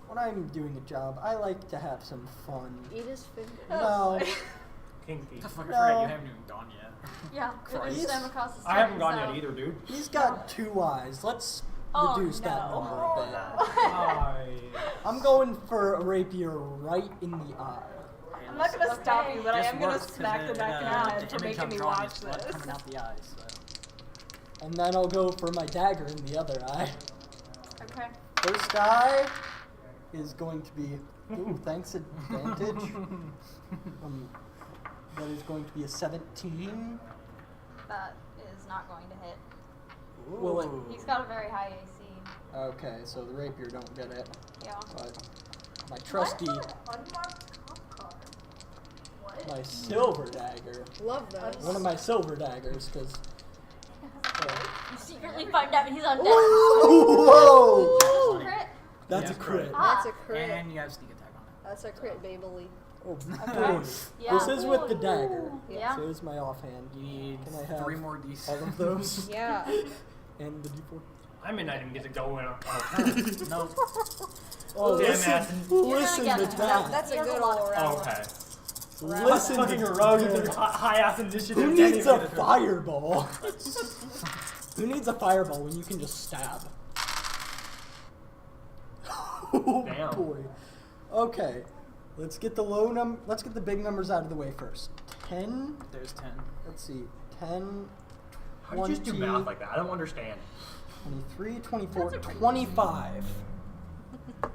when I'm doing a job, I like to have some fun. Eat his fingers. No, Kinky. The fuck, I No. forgot you haven't even gone yet. Yeah, it is Christ. Stamacos's I haven't turn, gone so- yet either, dude. he's got 2 eyes. Let's Oh, reduce that no. number a bit. Hi. I'm going for a rapier right in the eye. Hey, I'm not gonna stop you, but I this am gonna works 'cause smack the back of your head the for image making I'm me drawing watch is blood this. coming out the eyes. So. And then I'll go for my dagger in the other eye. Okay. First eye is going to be, ooh, thanks advantage. That is going to be a 17. That is not going to hit. Will it? He's got a very high AC. Okay, so the rapier don't get it. Yeah. But my trusty, Unmarked cop card. What? my silver dagger. Love those. One of my silver daggers, because. You secretly find out he's undead. Whoa! Ooh, crit. That's Yeah, a crit. Ah. That's a crit. And you have sneak attack on it. That's a crit, Babely. Oh, Okay. Yeah. This is with the dagger. Yeah. So here's my offhand. You need Can I have 3 more d6. all of those? Yeah. And the d4. I may not even get to go in. No. Oh, Damn listen, ass. listen You're to gonna get that. That's a He has good a lot of all Oh, around. okay. Listen Fucking to rogues with that. their high ass initiative. Who can't needs even a get fireball? Who needs a fireball when you can just stab? Oh Damn. boy. Okay. Let's get the big numbers out of the way first. 10. There's 10. Let's see. 10, How did you just do 20, math like that? I don't understand. 23, 24, That's a pretty 25.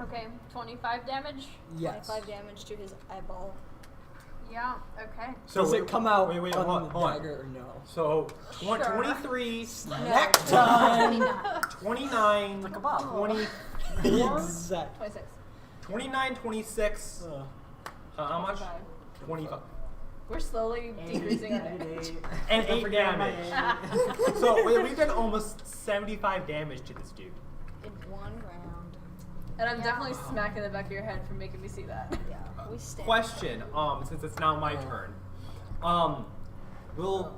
Okay, 25 damage. Yes. 25 damage to his eyeball. Yeah. Okay. So Does it come out Wait, on hold the on. dagger or no? So Sure. 23, Snack time. 29, Like a bob. 24, Exactly. 26. 29, 26. How much? 25. 25. We're slowly decreasing our damage. And 8 damage. So we've done almost 75 damage to this dude. In one round. And I'm Yeah. definitely smacking the back of your head for making me see that. Yeah, we stand. Question, since it's now my turn. Will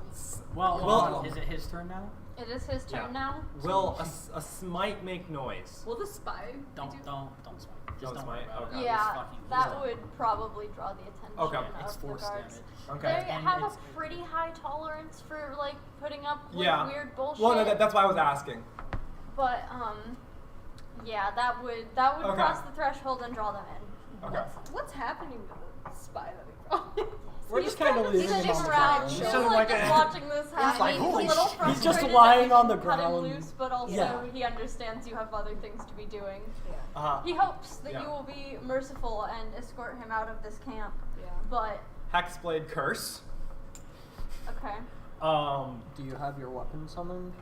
Is it his turn now? It is his turn now. will a smite make noise? Will the spy? Don't smite. Just Don't don't smite? worry about it. Okay. He's Yeah, fucking- he's that done. would probably draw the attention Okay. It's of the force guards. damage. Okay. They And have a it's- pretty high tolerance for like putting up with Yeah. weird bullshit. Well, no, that's why I was asking. But yeah, that would Okay. cross the threshold and draw them in. Okay. What's happening to the spy that we brought? We're just kind of leaving He's him on sitting the around, ground. just He's like like just a- watching this happen. like, He's holy a little shit. frustrated. He's just that lying you on the cut him ground. loose, but also Yeah. he understands you have other things to be doing. Uh, He hopes that Yeah. you will be merciful and escort him out of this camp. Yeah. But Hexblade Curse. okay, Do you have your weapon summoned?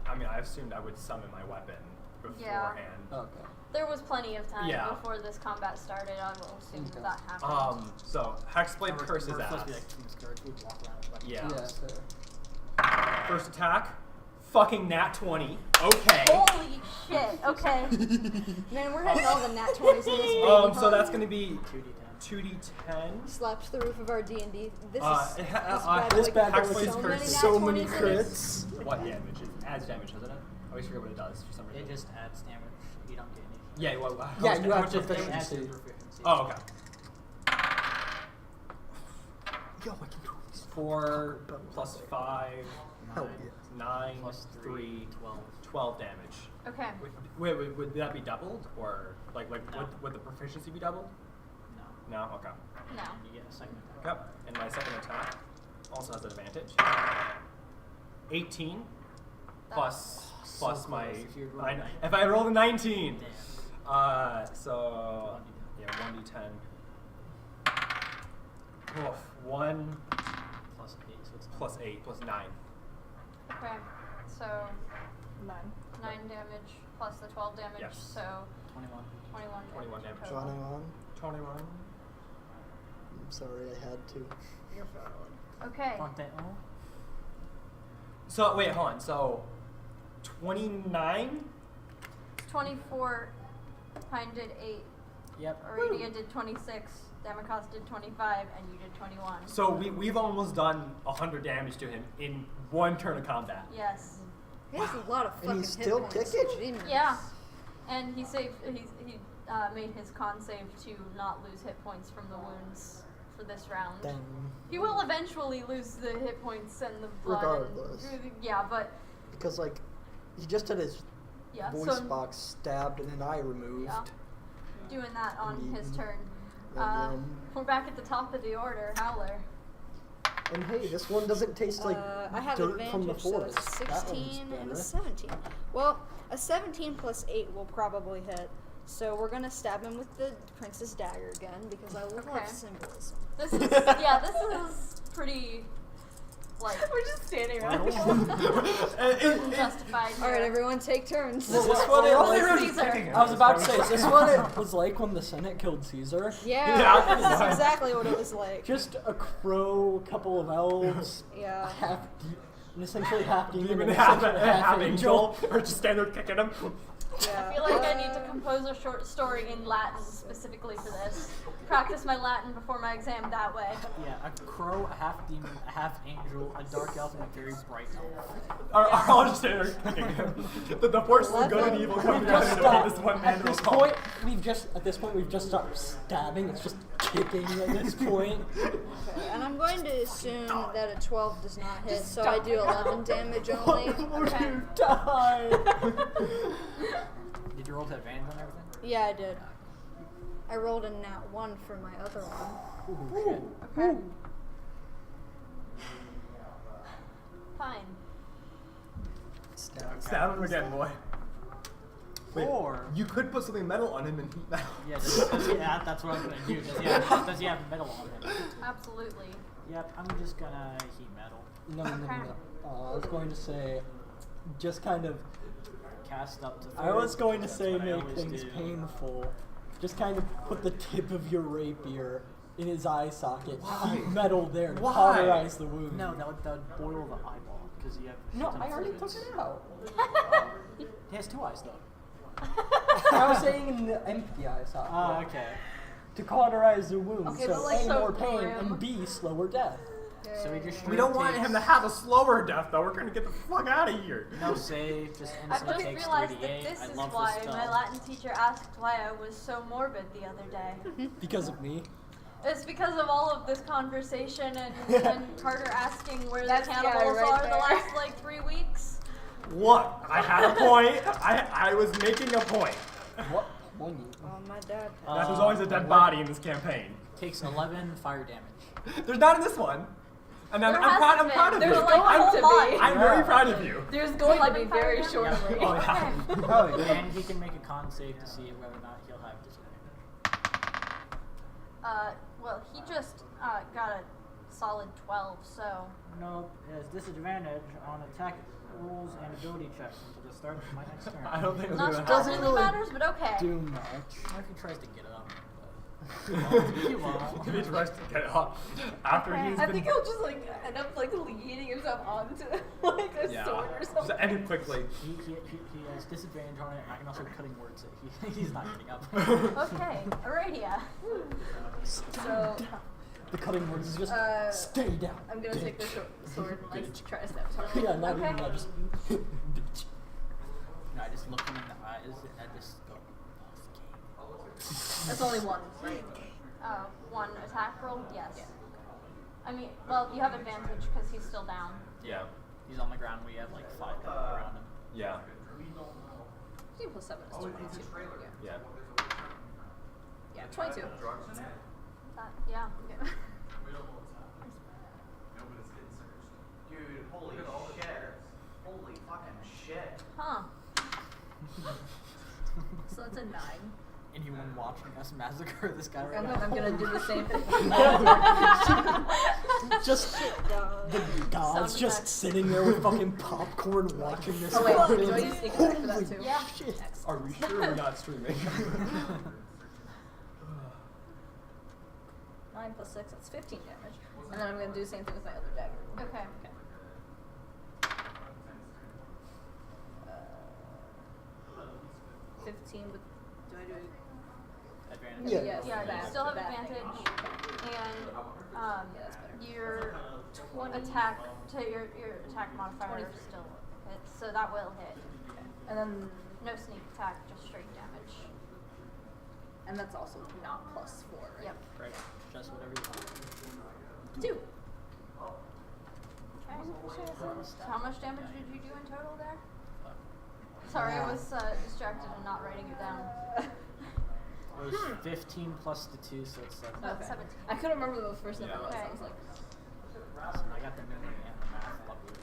I mean, I assumed I would summon my weapon beforehand. Okay. there was plenty of time Yeah. before this combat started. I will assume Okay. that happened. So Hexblade We're Curse is supposed to be ass. like team skirts. We walk around with weapons. Yeah. Yeah, fair. First attack, fucking nat 20. Okay. Holy shit! Okay. Man, we're hitting all the nat 20s in this baby. So that's gonna be 2d10. 2d10. Slaps the roof of our D&D. This This boy bad can boy put is so cursed. many nat so many 20s in it. crits. What damage? It adds damage, doesn't it? I always forget what it does for some reason. It just adds damage. You don't get any. Yeah, well, how Yeah, much- you how have much to is It damage? adds to Efficiency. your proficiency. Oh, okay. Yo, I can do this. 4 plus 5, Hell yeah. 9 Plus 3, 12. 12 damage. Okay. Wait, would that be doubled? Or, like No. would the proficiency be doubled? No. No? Okay. No. You get a second attack. Yep. And my second attack also has an advantage. 18 plus So plus my. close. If you roll a 19. If I roll a 19. Damn. So. Yeah, 1d10. Oof. 1 Plus 8, so it's plus 8 plus 9. Okay. So 9. 9 damage plus the 12 damage. Yes. So 21. 21 damage. total. 21. 21. I'm sorry, I had to. You're fine. Okay. Fuck that. Oh. So, wait, hold on. So, 29? 24. Pine did 8. Yep. Aradia did 26. Damakos did 25, and you did 21. So, we've almost done 100 damage to him in one turn of combat. Yes. He has a lot of fucking And he's hit still points. kicking? Jeez. Yeah. And he saved. He made his con save to not lose hit points from the wounds for this round. Dang. He will eventually lose the hit points and the blood. Regardless. Yeah, but Because, like, he just had his yeah. voice So box stabbed and an eye removed. Yeah. doing that on his turn. And We're back at the top of the order, Howler. And hey, this one doesn't taste like I have dirt advantage, from the so forest. it's a That one's 16 and a better. 17. Well, a 17 plus 8 will probably hit. So we're gonna stab him with the Princess Dagger again because I love Okay. symbolism. This is yeah. This is pretty like We're just standing around. justified. All right, here. everyone, take turns. Is this what it like? Caesar. I was about to say, is this what it was like when the Senate killed Caesar? Yeah, Yeah. this is exactly what it was like. Just a crow, a couple of elves, Yeah. an essentially half demon, Even and half, essentially half angel, or just stand there kicking him. Yeah. I feel like I need to compose a short story in Latin specifically for this. Practice my Latin before my exam that way. Yeah, a crow, a half demon, a half angel, a dark elf, and a very bright elf. Are all just standing there kicking him. The forces of good and evil come together to defeat this one man At to a this call. point, we've just stopped stabbing. It's just kicking at this point. Okay, and I'm going to assume that a 12 does not hit, so I do 11 damage only. Okay. You die. Did you roll to advantage on everything? Yeah, I did. I rolled a nat 1 for my other one. Ooh, shit. Okay. Fine. Stab him again, boy. Wait, Or you could put something metal on him and heat metal. yeah, that's what I'm gonna do. Does he have metal on him? Absolutely. Yep, I'm just gonna heat metal. No. I was going to say, just kind of. Cast up to. I was going to That's say what I make always things do. painful. Just kind of put the tip of your rapier in his eye socket, Why? heat metal there to Why? cauterize the wound. No, that would boil the eyeball because you have. a No, shit ton I of already took fluids. it out. He has 2 eyes though. I was saying in the empty eye socket. Oh, okay. To cauterize the wound, Okay, so but like A, so more pain, grim. and B, slower death. So he just. We don't straight want takes- him to have a slower death, though. We're gonna get the fuck out of here. No save, just I've instantly just takes realized 3d8. that this I is love why this my spell. Latin teacher asked why I was so morbid the other day. Because of me. It's because of all of this conversation and Carter asking where That's- the yeah, cannibals right are the there. last like 3 weeks. Look, I had a point. I was making a point. What point? Oh, my dad. There's always a dead body in this campaign. Takes 11 fire damage. There's not in this one. And I'm There proud, I'm hasn't proud been. of There's you. like a going to whole be. lot. I'm very proud of you. There's going to be 11 very fire shortly. Oh, yeah. Probably. And he can make a con save to see whether or not he'll have disadvantage. Well, he just got a solid 12, so No, it has disadvantage on attack rolls and ability checks until the start of my next turn. I don't think it's not gonna sure happen. that Doesn't really really matters, but okay. Do much. What if he tries to get up? He won't. He tries to get up after Okay. he's I been. think he'll just like end up like leading himself onto like a Yeah. sword or Just something. end it quickly. He has disadvantage on it. I can also cutting words it. He's not getting up. Okay, Aradia. So The cutting words is just stay down. I'm gonna take the sword and like try to snap his arm. Yeah, not Okay. even that. Just bitch. No, I just look him in the eyes and I just go, "Fuck." That's only one, right? 1 attack roll? Yes. I mean, well, you have advantage because he's still down. Yeah. He's on the ground. We have like 5 people around him. Yeah. 15 plus 7 is 22. Yeah. Yeah. Yeah, 22. Yeah. Okay. Dude, holy shit. Holy fucking shit. Huh. So that's a 9. Anyone watching us massacre this guy right And now? then I'm gonna do the same thing. Just the gods Sound just effects. sitting there with fucking popcorn watching this. Oh wait, happen. do I use sneak attack for that Holy too? Yeah. shit. Are we sure we're not streaming? 9 plus 6, that's 15 damage. And then I'm gonna do the same thing with my other dagger. Okay. 15 with, do I do Advantage. Yeah. Yes, Yeah, you that- still have that advantage, thing. and Yeah, that's better. your attack to your attack modifier 23. still hits, so that will hit. And then, No sneak attack, just straight damage. and that's also not plus 4, right? Yep. Right. Just whatever you want. 2. Okay. So how much damage did you do in total there? Fuck. Sorry, I Wow. was distracted and not writing it down. It was 15 plus the 2, so it's 7. Oh, Okay. 17. I couldn't remember the first number was. Okay. I was like, I got the memory and the math, luckily.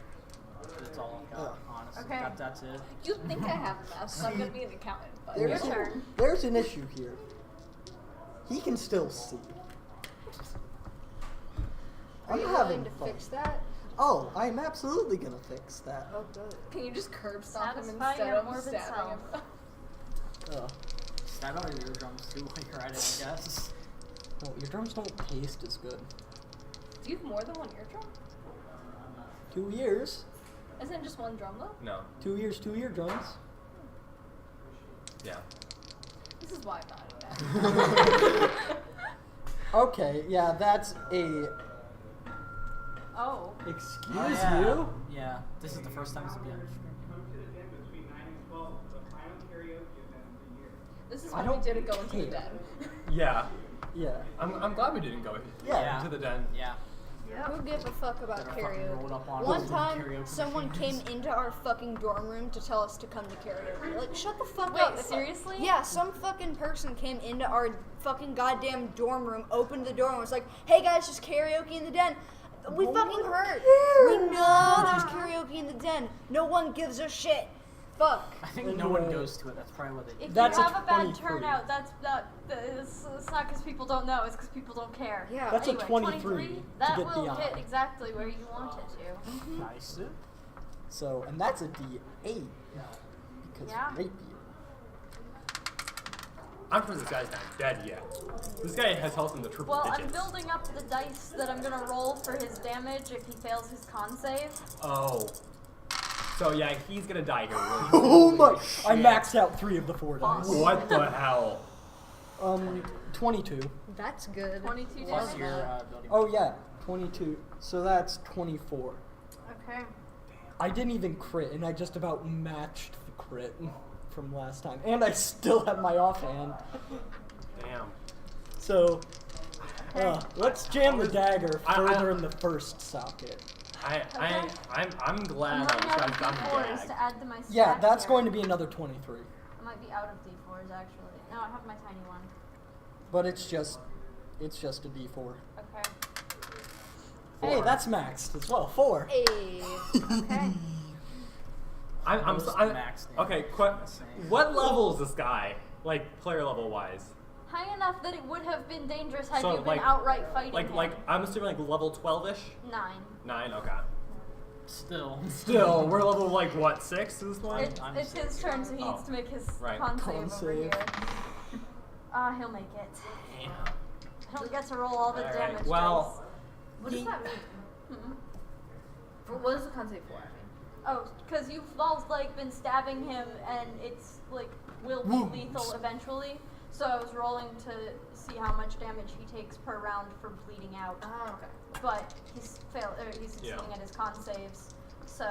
That's all I've got, honestly. Okay. That's it. you think I have math, so I'm gonna be an accountant. But Your There's, turn. there's an issue here. He can still see. Are I'm you having willing to fun. fix that? Oh, I'm absolutely gonna fix that. Oh, good. Can you just curb stomp him Satisfy instead your of morbid stabbing self. him? Stab out your eardrums too while you're at it, I guess. No, your drums don't taste as good. Do you have more than one eardrum? 2 years. Isn't it just one drum though? No. 2 years, 2 eardrums. Yeah. This is why I'm not in math. Okay, yeah, that's a. Oh. Excuse Yeah. you? Yeah, this is the first time it's been on stream. This is I why we don't didn't go into the care. den. Yeah. Yeah. I'm glad we didn't go Yeah. to the den. Yeah. Who gives a fuck about Better fucking roll it karaoke? up on One those time, karaoke someone came machines. into our fucking dorm room to tell us to come to karaoke. Like, shut the fuck Wait, up. seriously? Yeah, some fucking person came into our fucking goddamn dorm room, opened the door, and was like, "Hey guys, there's karaoke in the den." We No fucking one heard. cares. We know there's karaoke in the den. No one gives a shit. fuck. I think And no one right. goes to it. That's probably what they. If That's you a have a bad 23. turnout, it's not because people don't know. It's because people don't care. Yeah. That's a anyway, 23 to That get will the hit eye. exactly where you want it to. Nice. So, and that's a D8 because Yeah. rapier. I'm sure this guy's not dead yet. This guy has health in the triple Well, I'm digits. building up the dice that I'm gonna roll for his damage if he fails his con save. Oh. So yeah, he's gonna die here. Really Oh my! I shit. maxed out 3 of the 4 dice. What the hell? 22. That's good. 22 Plus damage. your building. Oh yeah, 22. So that's 24. Okay. I didn't even crit, and I just about matched the crit from last time, and I still have my offhand. Damn. So, let's jam the dagger I- further in the first socket. I'm glad I'm that running this out guy's of got D4s the to gag. add to my stack Yeah, that's here. going to be another 23. I might be out of D4s actually. No, I have my tiny one. But it's just a D4. Okay. Hey, 4. that's maxed as well. 4. Hey. Okay. I'm Most max damage. okay. Same. What level is this guy? Like player level wise? High enough that it would have been dangerous had So, you been like- outright fighting him. Like I'm assuming like level 12ish. 9. 9. Okay. Still. Still, we're level like what 6 at this point? It's his turn, so he needs to make his Right. con Con save over save. here. He'll make it. Damn. He'll get to roll all the Alright, damage well- What does that mean? dice. Hmm. What is the con save for? I mean. Oh, because you've all like been stabbing him, and it's like will be Wounds. lethal eventually. So I was rolling to see how much damage he takes per round for bleeding out. Oh, okay. But he's succeeding Yeah. at his con saves, so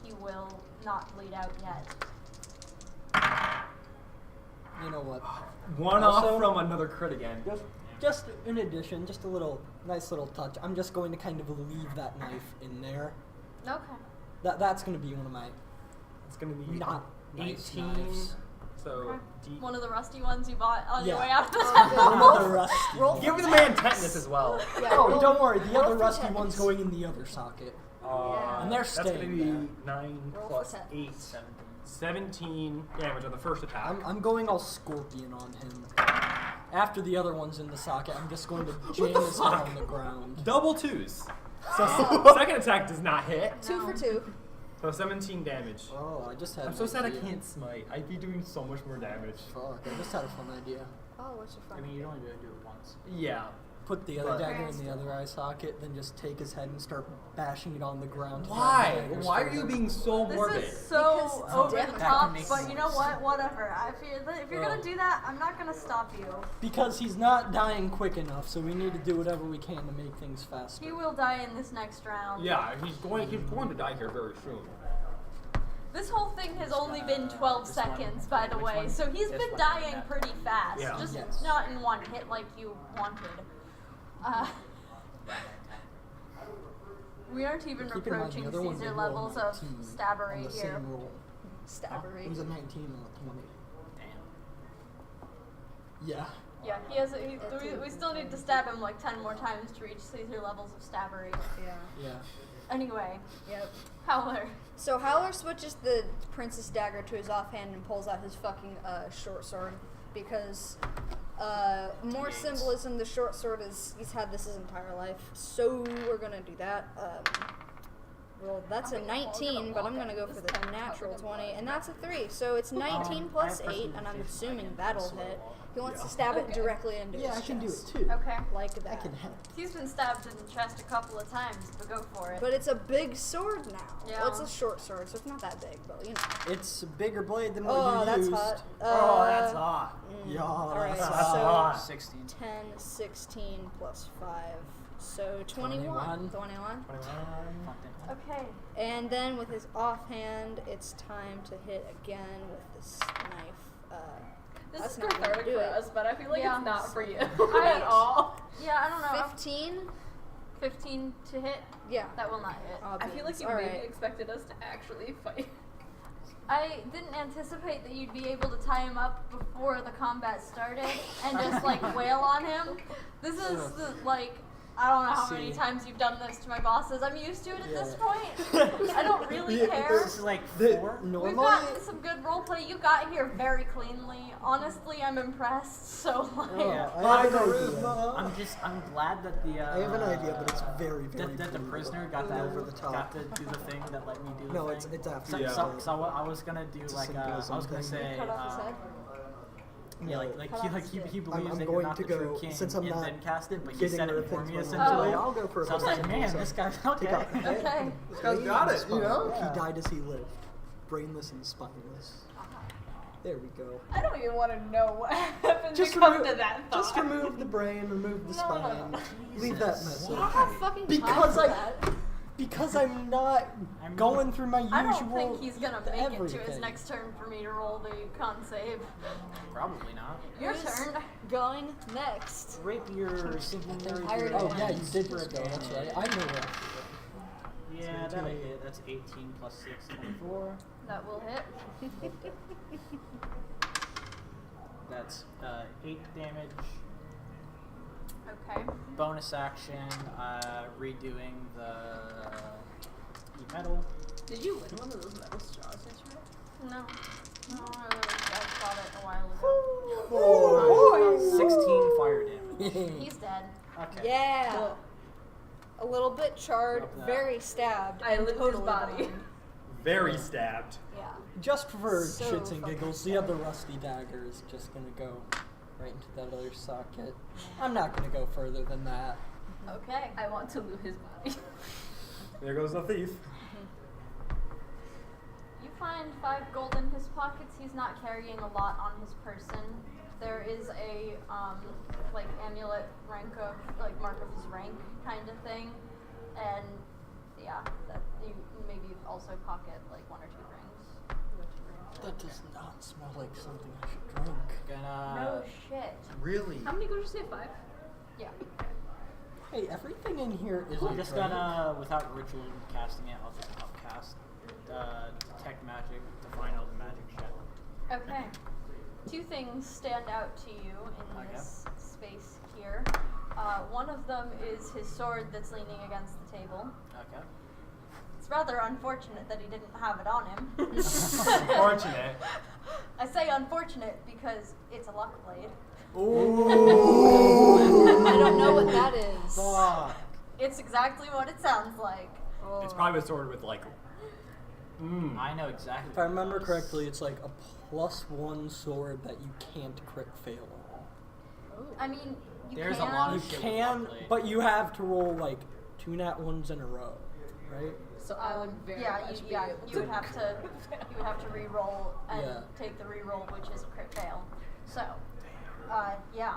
he will not bleed out yet. You know what? One Also- off from another crit again. Just in addition, just a nice little touch. I'm just going to kind of leave that knife in there. Okay. That's going to be one of my It's gonna be not nice 18. knives. So Okay. D- One of the rusty ones you bought on your Yeah. way out of the Oh, temple. One of the rusty. Roll ones. give the man tetanus as well. Yeah, Oh, roll- don't worry. The roll other for rusty tetanus. one's going in the other socket. And they're that's gonna staying be there. 9 Roll plus for 8. 17. 17 damage on the first attack. I'm going all scorpion on him. After the other one's in the socket, I'm just going to jam the his head fuck? on the ground. Double 2s. So second attack does not hit. 2 for 2. So 17 damage. Oh, I just had I'm an so sad I idea. can't smite. I'd be doing so much more damage. Fuck, I just had a fun idea. Oh, what's your I fun? mean, you'd only be able to do it once. Yeah. Put the other But- dagger in the other eye socket, then just take his head and start bashing it on the ground. to Why? grab the daggers Why are from you him. being so This morbid? is so Because it's over the death. top, That but you know makes what? Whatever. If you're gonna do that, I'm not gonna stop you. Because he's not dying quick enough, so we need to do whatever we can to make things He faster. will die in this next round. Yeah, he's going to die here very soon. This whole thing has only been 12 this one. seconds, by the Which way, one? so he's This been one, dying yeah. pretty fast. Yeah. Just Yes. not in one hit like you wanted. We aren't even Keep in mind, approaching the other one Caesar did roll levels of 19 on stabbery the here. same roll. Stabbery. It was a 19 and a 20. Damn. Yeah. Yeah, he has. We still need to stab him like 10 more times to reach Caesar levels of stabbery. Yeah. Yeah. Anyway, Yep. Howler. So Howler switches the princess dagger to his offhand and pulls out his fucking short sword because more symbolism. The short sword is he's had this his entire life, so we're gonna do that. Well, that's a 19, but I'm gonna go for the natural 20, and that's a 3. So it's 19 plus 8, and I'm assuming that'll hit. He wants to stab it directly into Yeah, his I can do it chest. too. Okay. Like I that. can help. He's been stabbed in the chest a couple of times, but go for it. But it's a big sword now. Yeah. Well, it's a short sword, so it's not that big, but you know. It's a bigger blade than what Oh, you that's used. hot. Oh, that's hot. Yeah, Alright, that's That's so hot. 16. 10, 16 plus 5. So 21. 21. Okay. And then with his offhand, it's time to hit again with this knife. This That's is not gonna cathartic do for it. us, but I feel like Yeah. it's not for you I- at all. Yeah, I don't know. 15? 15 to hit. Yeah. That will not hit. I feel like you Alright. maybe expected us to actually fight. I didn't anticipate that you'd be able to tie him up before the combat started and just like wail on him. This is the, like I don't know how many See. times you've done this to my bosses. I'm used to it at this Yeah. point. I don't really Yeah, care. This is like The- 4. We've normally, gotten some good roleplay. You got here very cleanly. Honestly, I'm impressed. So like, Yeah. I have an idea. I'm glad that the I have an idea, but it's very, very that the brutal. prisoner got that over the top. got to do the thing that let me do the No, thing. it's after. So, Yeah. I was gonna do It's a like I symbolism was gonna thing. say cut off his head. yeah, like Cut he off like his he, dick. he believes I'm that going you're not to the true go king since I'm and not then cast it, but he getting said rid it of for things me by essentially. I'll go for So I was the like, man, symbolism. this guy's Take okay. out the head. Okay. This guy's got it, you know? He died as he lived, brainless and spineless. There we go. I don't even want to know what happened Just to come remove, to that thought. just remove the brain, remove the No. spine, leave that message. I have fucking time Because for I, that. because I'm not I'm- going through my usual. I don't think he's gonna make it to his everything. next turn for me to roll the con save. Probably not. Your Who's turn. Going next. Rapier, sinking hired rapier. Oh yeah, you Yes. did just go. That's right. I know that. Yeah, that'll hit. That's 18 plus 6, 24. That will hit. That's 8 damage. Okay. Bonus action, redoing the metal. Did you win one of those metal straws yesterday? No. No, I fought it a while ago. 16 fire damage. He's dead. Okay. Yeah. A little bit charred, Drop that. very stabbed. I and lit his totally body. gone. Very stabbed. Yeah. Just for So shits and fucking giggles, the other rusty dagger is just gonna go right into that other socket. I'm not gonna go further than that. Okay. I want to loot his body. There goes the thief. You find 5 gold in his pockets. He's not carrying a lot on his person. There is a like amulet rank of like mark of his rank kind of thing, and yeah, that you maybe also pocket like 1 or 2 rings. That does not smell like something I should drink. No shit. Really? How many gold did you say? 5? Yeah. Hey, everything in here is I'm just gonna, without ritual casting it, I'll just upcast detect magic to find all the magic shit. Okay. 2 things stand out to you in Okay. this space here. One of them is his sword that's leaning against the table. Okay. It's rather unfortunate that he didn't have it on him. Unfortunate. I say unfortunate because it's a luck blade. I don't know what that is. Fuck. It's exactly what it sounds like. It's probably a sword with like. I know exactly. If I remember correctly, it's like a +1 sword that you can't crit fail on. I mean, you There's a can. lot You of shit with can, luck blade. but you have to roll like 2 nat 1s in a row, right? So I would very yeah, much you, be yeah, able you would have to you would have to re-roll and Yeah. take the re-roll, which is a crit fail. So, yeah,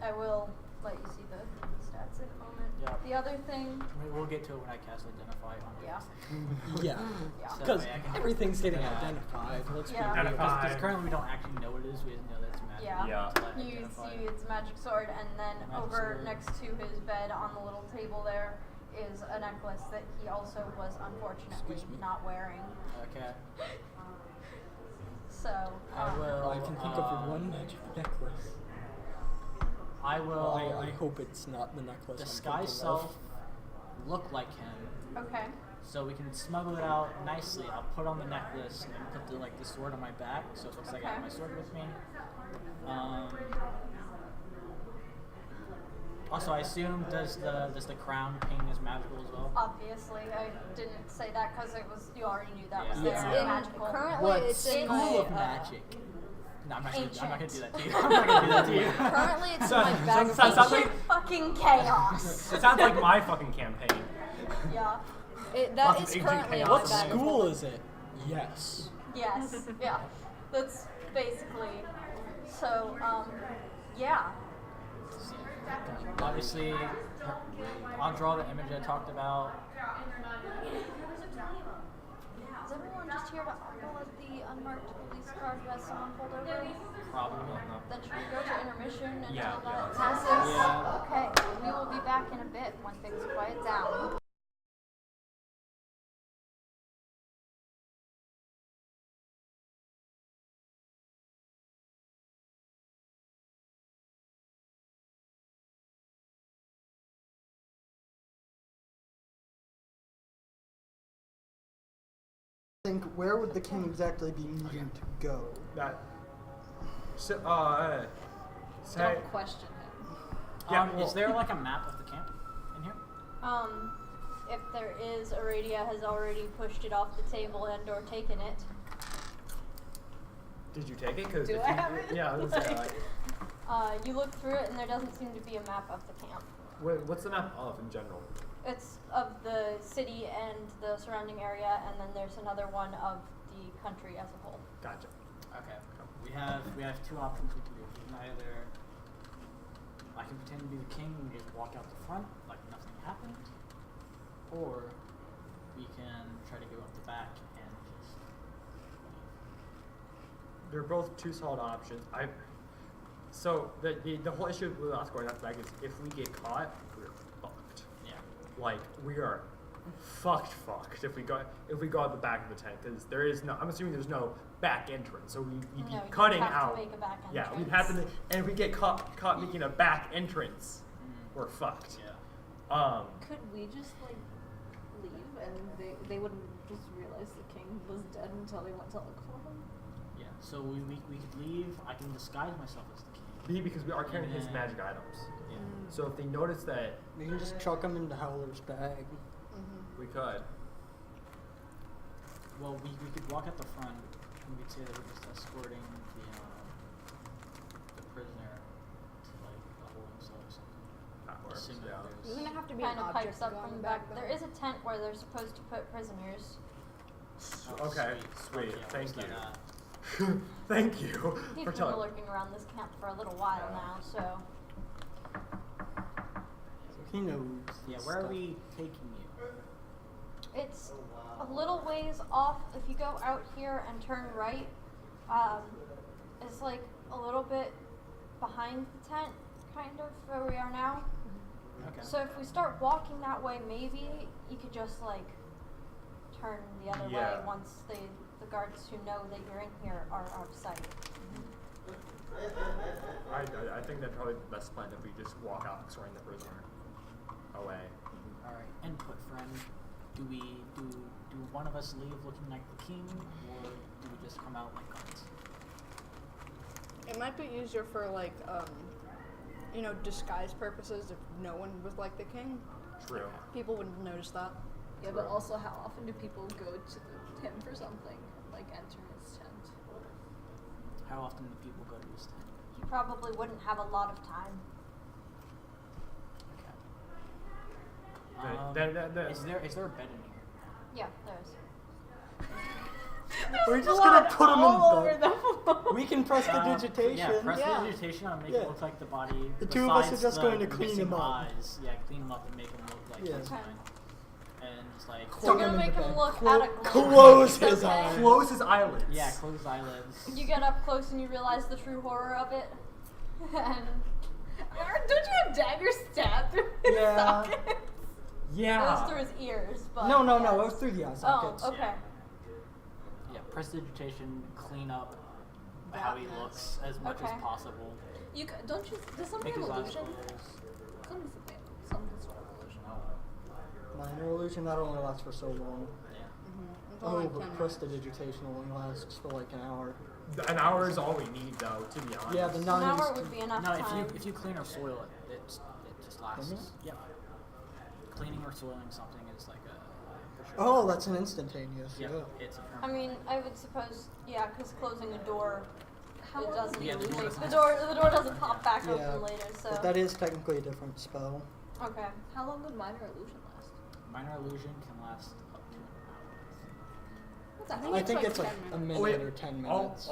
I will let you see the stats in a moment. Yeah. The other thing, I mean, we'll get to it when I cast Identify on Yeah. everything. Yeah. yeah. So- Because that way I can- everything's getting Yeah. identified. Let's Yeah. be real. Identify. Because currently we don't actually know what it is. We just know that it's magic. Yeah. Yeah. Until I You identify see it. it's a magic sword, and then Magic over sword. next to his bed on the little table there is a necklace that he also was unfortunately Excuse me. not wearing. Okay. So, I will. I can think of one magic necklace. I will. Well, I hope it's not the necklace. I'm disguise thinking self, of. look like him, Okay. so we can smuggle it out nicely. I'll put on the necklace and put the sword on my back, so it looks like I have Okay. my sword with me. Also, I assume does the crown ping is magical as well? Obviously, I didn't say that because it was you already knew that was Yeah. there. Yeah. It's In- magical. currently, What it's in School my. of magic. No, I'm not gonna do Ancient. that to you. I'm not gonna do that to you. Currently, it's in So- my bag of sounds holding. like- Ancient fucking chaos. It sounds like my fucking campaign. Yeah. That Lots of is ancient currently in chaos. my What bag of school holding. is it? Yes. Yes. Yeah. That's basically. So, yeah. Obviously, I'll draw the image I talked about. Is everyone just here to upload the unmarked police card that someone pulled over? Probably. Then should we go to intermission until Yeah. that passes? Yeah. Okay. We will be back in a bit when things quiet down. think, where would the king exactly be needing to go? That. So, say. Don't question him. Yeah, Is there like a map of the camp in here? If there is, Aradia has already pushed it off the table and or taken it. Did you take it? Because Do I have it? Yeah, let's say, like, You look through it and there doesn't seem to be a map of the camp. what's the map of in general? It's of the city and the surrounding area, and then there's another one of the country as a whole. Gotcha. Okay. We have two options we can do. We can either I can pretend to be the king and just walk out the front like nothing happened, or we can try to go up the back and just leave. They're both two solid options. So the whole issue with us going out the back is if we get caught, we're fucked. Yeah. Like we are fucked if we go out the back of the tent because there is no. I'm assuming there's no back entrance, so we'd be No, cutting you'd have out. to make a back Yeah, we'd entrance. have to, and if we get caught making a back entrance, we're fucked. Yeah. Could we just like leave and they wouldn't just realize the king was dead until they went to look for him? Yeah. So we could leave. I can disguise myself as the king. Because we are carrying his Yeah. magic items. Yeah. So if they notice that, We can just chuck him into Howler's bag. we could. Well, we could walk at the front and we'd say that we're just escorting the prisoner to like a holding cell or something. That works. Assuming Yeah. there's- Doesn't it have to be Kind an of object pipes up to go from in the the back. bag? There is a tent where they're supposed to put prisoners. Oh, Okay, sweet. Yeah, Thank where's you. that at? Thank you He's for been telling. lurking around this camp for a little while now, so So he knows. Yeah, his where are stuff. we taking you? it's a little ways off. If you go out here and turn right, it's like a little bit behind the tent, kind of where we are now. Okay. So if we start walking that way, maybe you could just like turn the other way Yeah. once the guards who know that you're in here are out of sight. I think that's probably the best plan if we just walk out escorting the prisoner away. All right. Input, friend. Do one of us leave looking like the king, or do we just come out like guards? It might be easier for like disguise purposes if no one was like the king. True. People wouldn't notice that. Yeah, but also how often do people go to him for something, like enter his tent? How often do people go to his tent? You probably wouldn't have a lot of time. Okay. That- Is there a bed in here? Yeah, there's. We're just gonna put him all in over bed. the floor. We can press the Yeah, digitation. press Yeah. the digitation and make Yeah. it look like the body. The two of us are besides just the going to clean missing him up. eyes. Yeah, clean him up and make him look like Yeah. he's Okay. fine. And just like So Plug you're him gonna in make the him bed. look Clo- at a glance. close his Okay. eyes. Close his eyelids. yeah, close his eyelids. You get up close and you realize the true horror of it. And Don't you have daggers stabbed through his Yeah. sockets? it Yeah. was through his ears, but No, it yes. was through the eye Oh, sockets. okay. Yeah, press digitation, clean up how he That looks as much Okay. as possible. You don't you? Does somebody Make have his eyes illusion? close. Somebody's a fan. Some sort of illusion. Minor illusion that only lasts for so long. Yeah. It's Oh, only but 10 press minutes. digitation only lasts for like an hour. An hour is all we need, though, to be honest. Yeah, the An nuns. hour would be enough No, time. if you clean or soil it, it just lasts. Doesn't it? Yeah. Cleaning or soiling something is like a. for sure. Oh, that's an instantaneous. Yeah, Yeah. it's a I permanent. mean, I would suppose, yeah, because closing a door, How it long doesn't. Yeah, the door usually- doesn't the have- door doesn't pop back Yeah, open later. So But that is technically a different spell. okay. How long would minor illusion last? Minor illusion can last up to an What's that? I think like it's like 10 a minutes. minute or 10 minutes.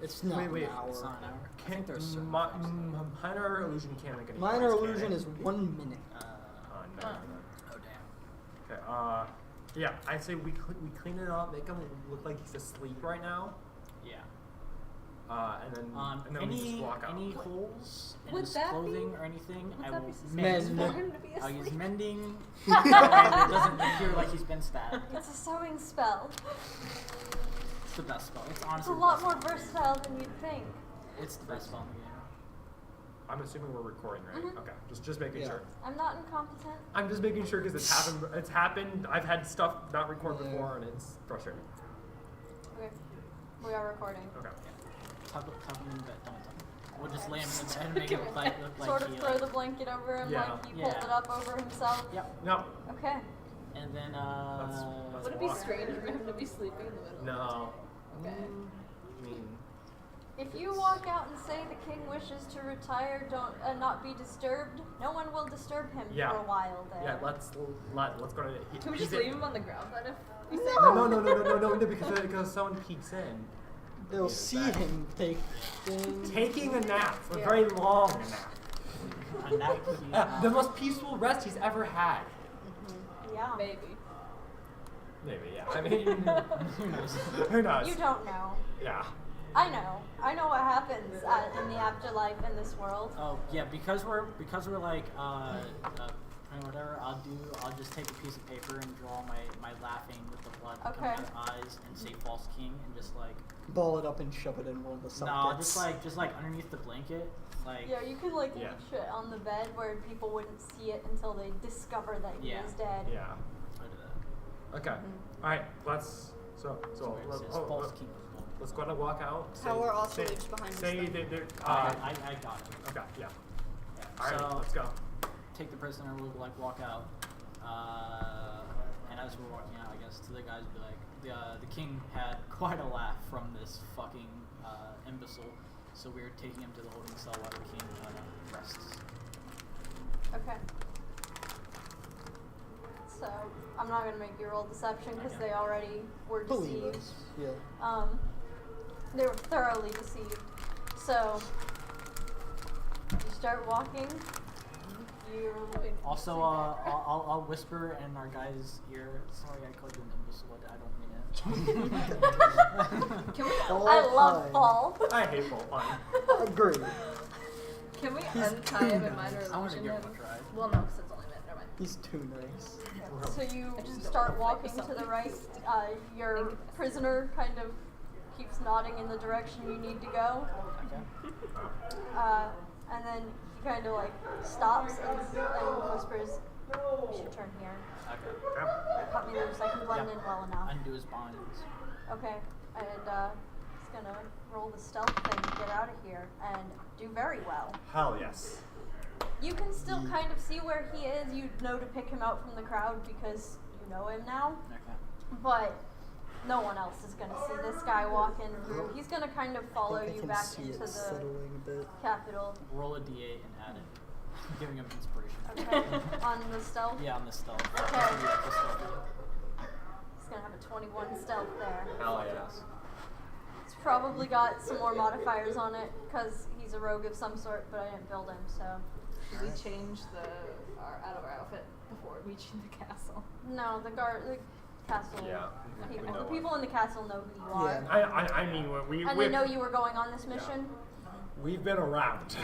It's not wait, an wait. hour. hour. It's not an hour. I Can, think there's certain mi- effects that- minor illusion can't make any Minor points, can illusion it? is 1 minute. No. Oh damn. Okay. Yeah. I'd say we clean it up, make him look like he's asleep right now, Yeah. and then we just Any walk out. holes in Would his that be- clothing or anything? Would I that will be Men. suspicious for him to be I'll use asleep? mending. And it doesn't appear like he's been stabbed. It's a sewing spell. It's the best spell. It's It's honestly a the lot best more spell. versatile than you'd think. It's the best spell in the game. I'm assuming we're recording, right? Mhm. Okay. Just making Yeah. sure. I'm not incompetent. I'm just making sure because it's happened. It's happened. I've had stuff not record Yeah. before, and it's frustrating. We are recording. Okay. Tuck him in the bed. Don't tuck him. We'll just lay him in the bed and make it look like Sort of he, throw the blanket over him Yeah. like he pulled Yeah. it up over himself. Yep. No. Okay. And then Let's Would it be walk. strange for him to be sleeping in the middle? No. Okay. I mean, If you walk out and say the king wishes to retire, don't not be disturbed, no one will disturb him Yeah. for a while there. yeah. Let's go to. Can we just leave him on the ground then? If you say No, because someone peeks in. They'll Yeah, see that- him Taking a nap, a Yeah. very long nap. a night he's The most peaceful rest he's ever had. Yeah. maybe. Maybe, yeah. I mean, who knows? who knows? You don't know. Yeah. I know. I know what happens in the afterlife in this world. Oh yeah, because we're like and whatever. I'll just take a piece of paper and draw my laughing with the blood coming out of my eyes and say false king and just like ball it up and shove it in one of the sockets. no, just like underneath the blanket, like Yeah, you can like Yeah. leave shit on the bed where people wouldn't see it until they discover that he Yeah. is dead. Yeah. I'll do that. Okay. All right. Let's. So Where it says false king. let's go and walk out. How are also leaves behind us? Say then? they're. I got it. Okay. Yeah. Yeah. All right. So Let's go. take the prisoner. We'll like walk out, and as we're walking out, I guess to the guys be like, the king had quite a laugh from this fucking imbecile, so we're taking him to the holding cell while the king rests. Okay. So I'm not gonna make you roll deception because they already were Believe deceived. us. Yeah. They were thoroughly deceived. So you start walking. You Also, I'll whisper in our guy's ear. Sorry, I called you an imbecile. I don't mean it. Can we I love fine. Paul. I hate full fun. Agree. can we untie him and minor I want to illusion give him? him a try. Well, no, because it's only a minute. Never mind. He's too nice. So you I just don't start wanna fight walking with to the something. right. Your prisoner kind of keeps nodding in the direction you need to go. Okay. And then he kind of like stops and whispers, "We should turn here. Okay. Cut me loose. I can blend Yep. in well enough." Undo his bonds. Okay. And he's gonna roll the stealth thing to get out of here and do very well. Hell yes. You can still kind of see where he is. You know to pick him out from the crowd because you know him now. Okay. But no one else is going to see this guy walking through. He's going to kind of follow I think I you can back see into it the settling a bit. capital. Roll a d8 and add it. I'm giving him inspiration. Okay. On the stealth. Yeah, on the stealth. Okay. Yeah, the stealth. He's going to have a 21 stealth there. Hell yes. It's probably got some more modifiers on it because he's a rogue of some sort, but I didn't build him, so. Should we change out of our outfit before reaching the castle? No, the castle. Yeah. we People, know the what- people in the castle know who you are. I mean, we. And they know you were going on this mission. We've been around.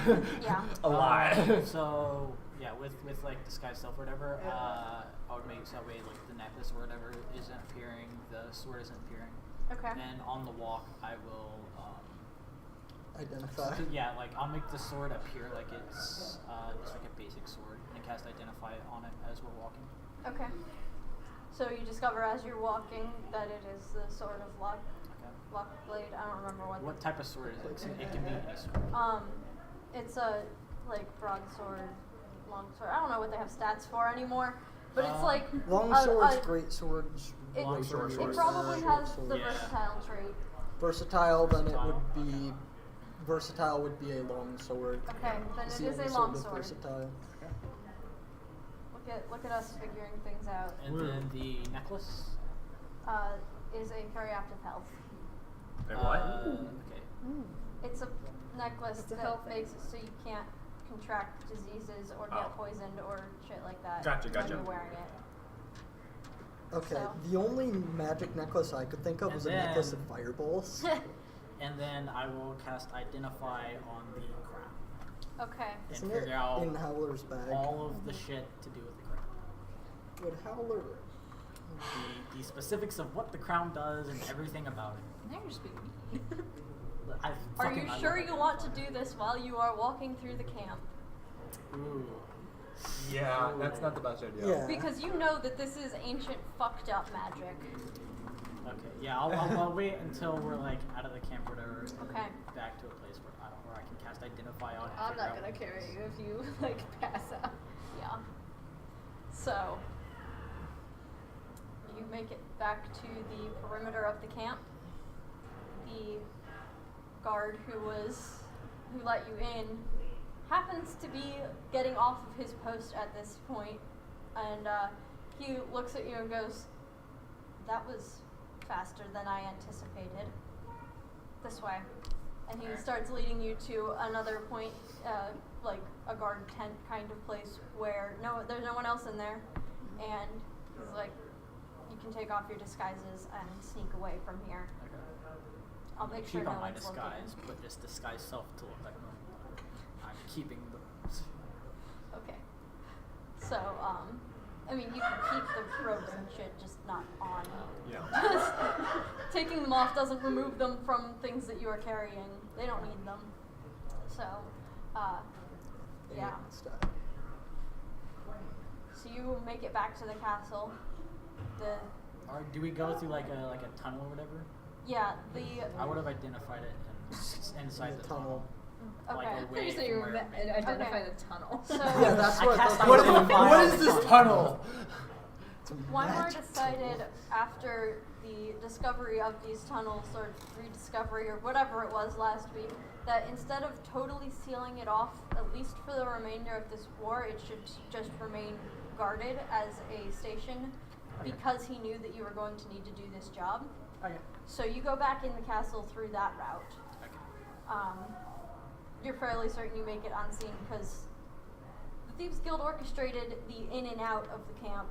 Yeah. A lot. So yeah, with like disguise self or whatever, I would make it so that way like the necklace or whatever isn't appearing, the sword isn't appearing, Okay. and on the walk I will. Identify. Yeah, like I'll make the sword appear like it's just like a basic sword and cast identify on it as we're walking. Okay. So you discover as you're walking that it is the sword of Lock Blade. I don't remember What type of sword is it? It can be any sword. It's a like broadsword, long sword. I don't know what they have stats for anymore, but it's like Long swords, great swords. It, Long razor swords. it swords, probably short has swords. the Yeah. versatile trait. Versatile, then it Versatile. would be. Versatile would be a long sword. Okay, then It's it the is a only long with sword. Versatile. Look at us figuring things out. And then the necklace. Is a very active health. Wait, what? Okay. It's a necklace It's a that health thing. makes it so you can't contract diseases or Oh. get poisoned or shit like that Gotcha, when gotcha. you're wearing it. Okay, So. the only magic necklace I could think of And was a then- necklace of fireballs. And then I will cast identify on the crown Okay. and Isn't it figure out in Howler's bag? all of the shit to do with the crown. Would Howler? The specifics of what the crown does and everything about it. Now you're speaking. Are you sure you want to do this while you are walking through the camp? Ooh. Yeah, that's not the best idea. Yeah. Because you know that this is ancient fucked up magic. Okay, yeah, I'll wait until we're like out of the camp or whatever. And Okay. back to a place where I can cast Identify on. and I'm figure not out gonna what carry it is. you if you like pass out. Yeah. So, you make it back to the perimeter of the camp. The guard who let you in happens to be getting off of his post at this point, and he looks at you and goes, "That was faster than I anticipated. This way." And he starts leading you to another point, like a guard tent kind of place where there's no one else in there, and he's like, "You can take off your disguises and sneak away from here. Okay. I'll make sure Keep no on my one's looking." disguise, but just disguise self to look like normal. I'm keeping the. Okay. So, I mean, you can keep the robes and shit, just not on. Yeah. Just taking them off doesn't remove them from things that you are carrying. They don't need them. So, yeah. So you make it back to the castle. Or do we go through like a tunnel or whatever? I would have identified it inside the tunnel. Okay. Like I away thought you from were where identify Okay. the tunnel. So Yeah, that's I what. cast That's Identify What on is the this tunnel. tunnel? It's a One more magic decided tunnel. after the discovery of these tunnels, or rediscovery, or whatever it was last week, that instead of totally sealing it off, at least for the remainder of this war, it should just remain guarded as a station, because he knew that you were going to need to do this job. Okay. So you go back in the castle through that route. Okay. You're fairly certain you make it unseen because the Thieves Guild orchestrated the in and out of the camp.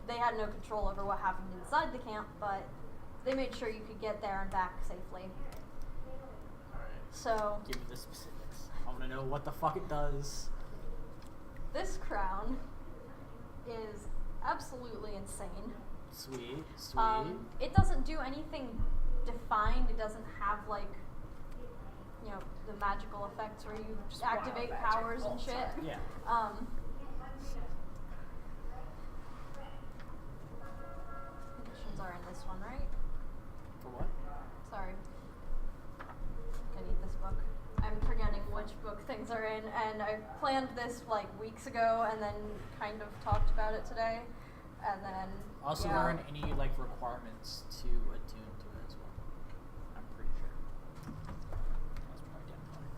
They had no control over what happened inside the camp, but they made sure you could get there and back safely. Alright. So, Give me the specifics. I want to know what the fuck it does. this crown is absolutely insane. Sweet, sweet. It doesn't do anything defined. It doesn't have like, the magical effects where you Just wild activate magic powers and all the shit. time. Yeah. Conditions are in this one, right? For what? Sorry. I need this book. I'm forgetting which book things are in, and I planned this like weeks ago and then kind of talked about it today. And then Also yeah. learn any like requirements to attune to it as well. I'm pretty sure. That's probably identified.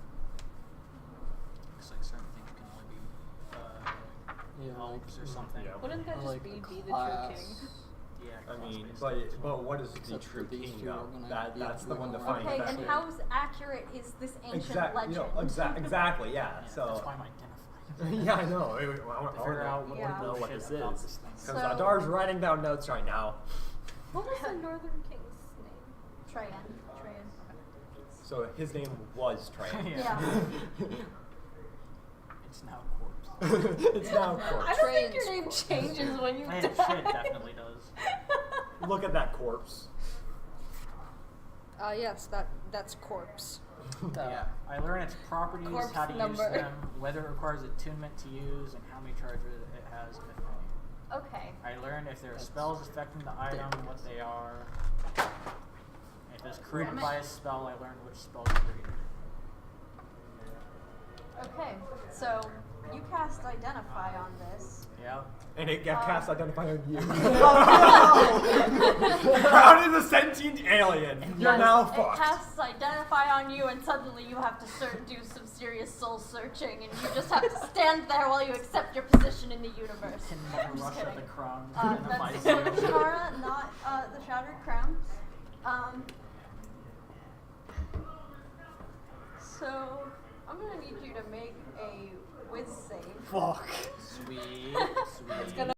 Looks like certain things can only be elves or something. Yeah. Wouldn't that Or, just like, be the true class. king? Yeah. I mean, class-based. but what is the Except for true these king two are though? gonna be That's the able one to defining Okay, that. and how accurate is this ancient legend? Exactly. Yeah. Yeah, So. that's why I'm identifying. Yeah, I know. I To figure out what Yeah. know what shit this about is. this thing. Because So- Adar's writing down notes right now. What was the Northern King's name? Trajan. So his name was Trajan. Yeah. Yeah. It's now corpse. It's now I corpse. don't think your name changes when you Man, die. shit definitely does. Look at that corpse. Yes, that's corpse. Yeah. I learn its properties, Corpse how to number. use them, whether it requires attunement to use, and how many charges it has, if any. Okay. I learn if there are spells affecting the item, what they are. If it's created by a spell, I learn which spell is created. Okay. So you cast Identify on this. Yeah. And it got cast identify on you. Oh, Crown is a sentient alien. You're now It fucked. casts Identify on you, and suddenly you have to do some serious soul searching, and you just have to stand there while you accept your position in the universe. Can I'm never just rush at kidding. the crown. That's Identifies you. Shara, not the Shattered Crown. So I'm gonna need you to make a whiz save. Fuck. Sweet, sweet. It's gonna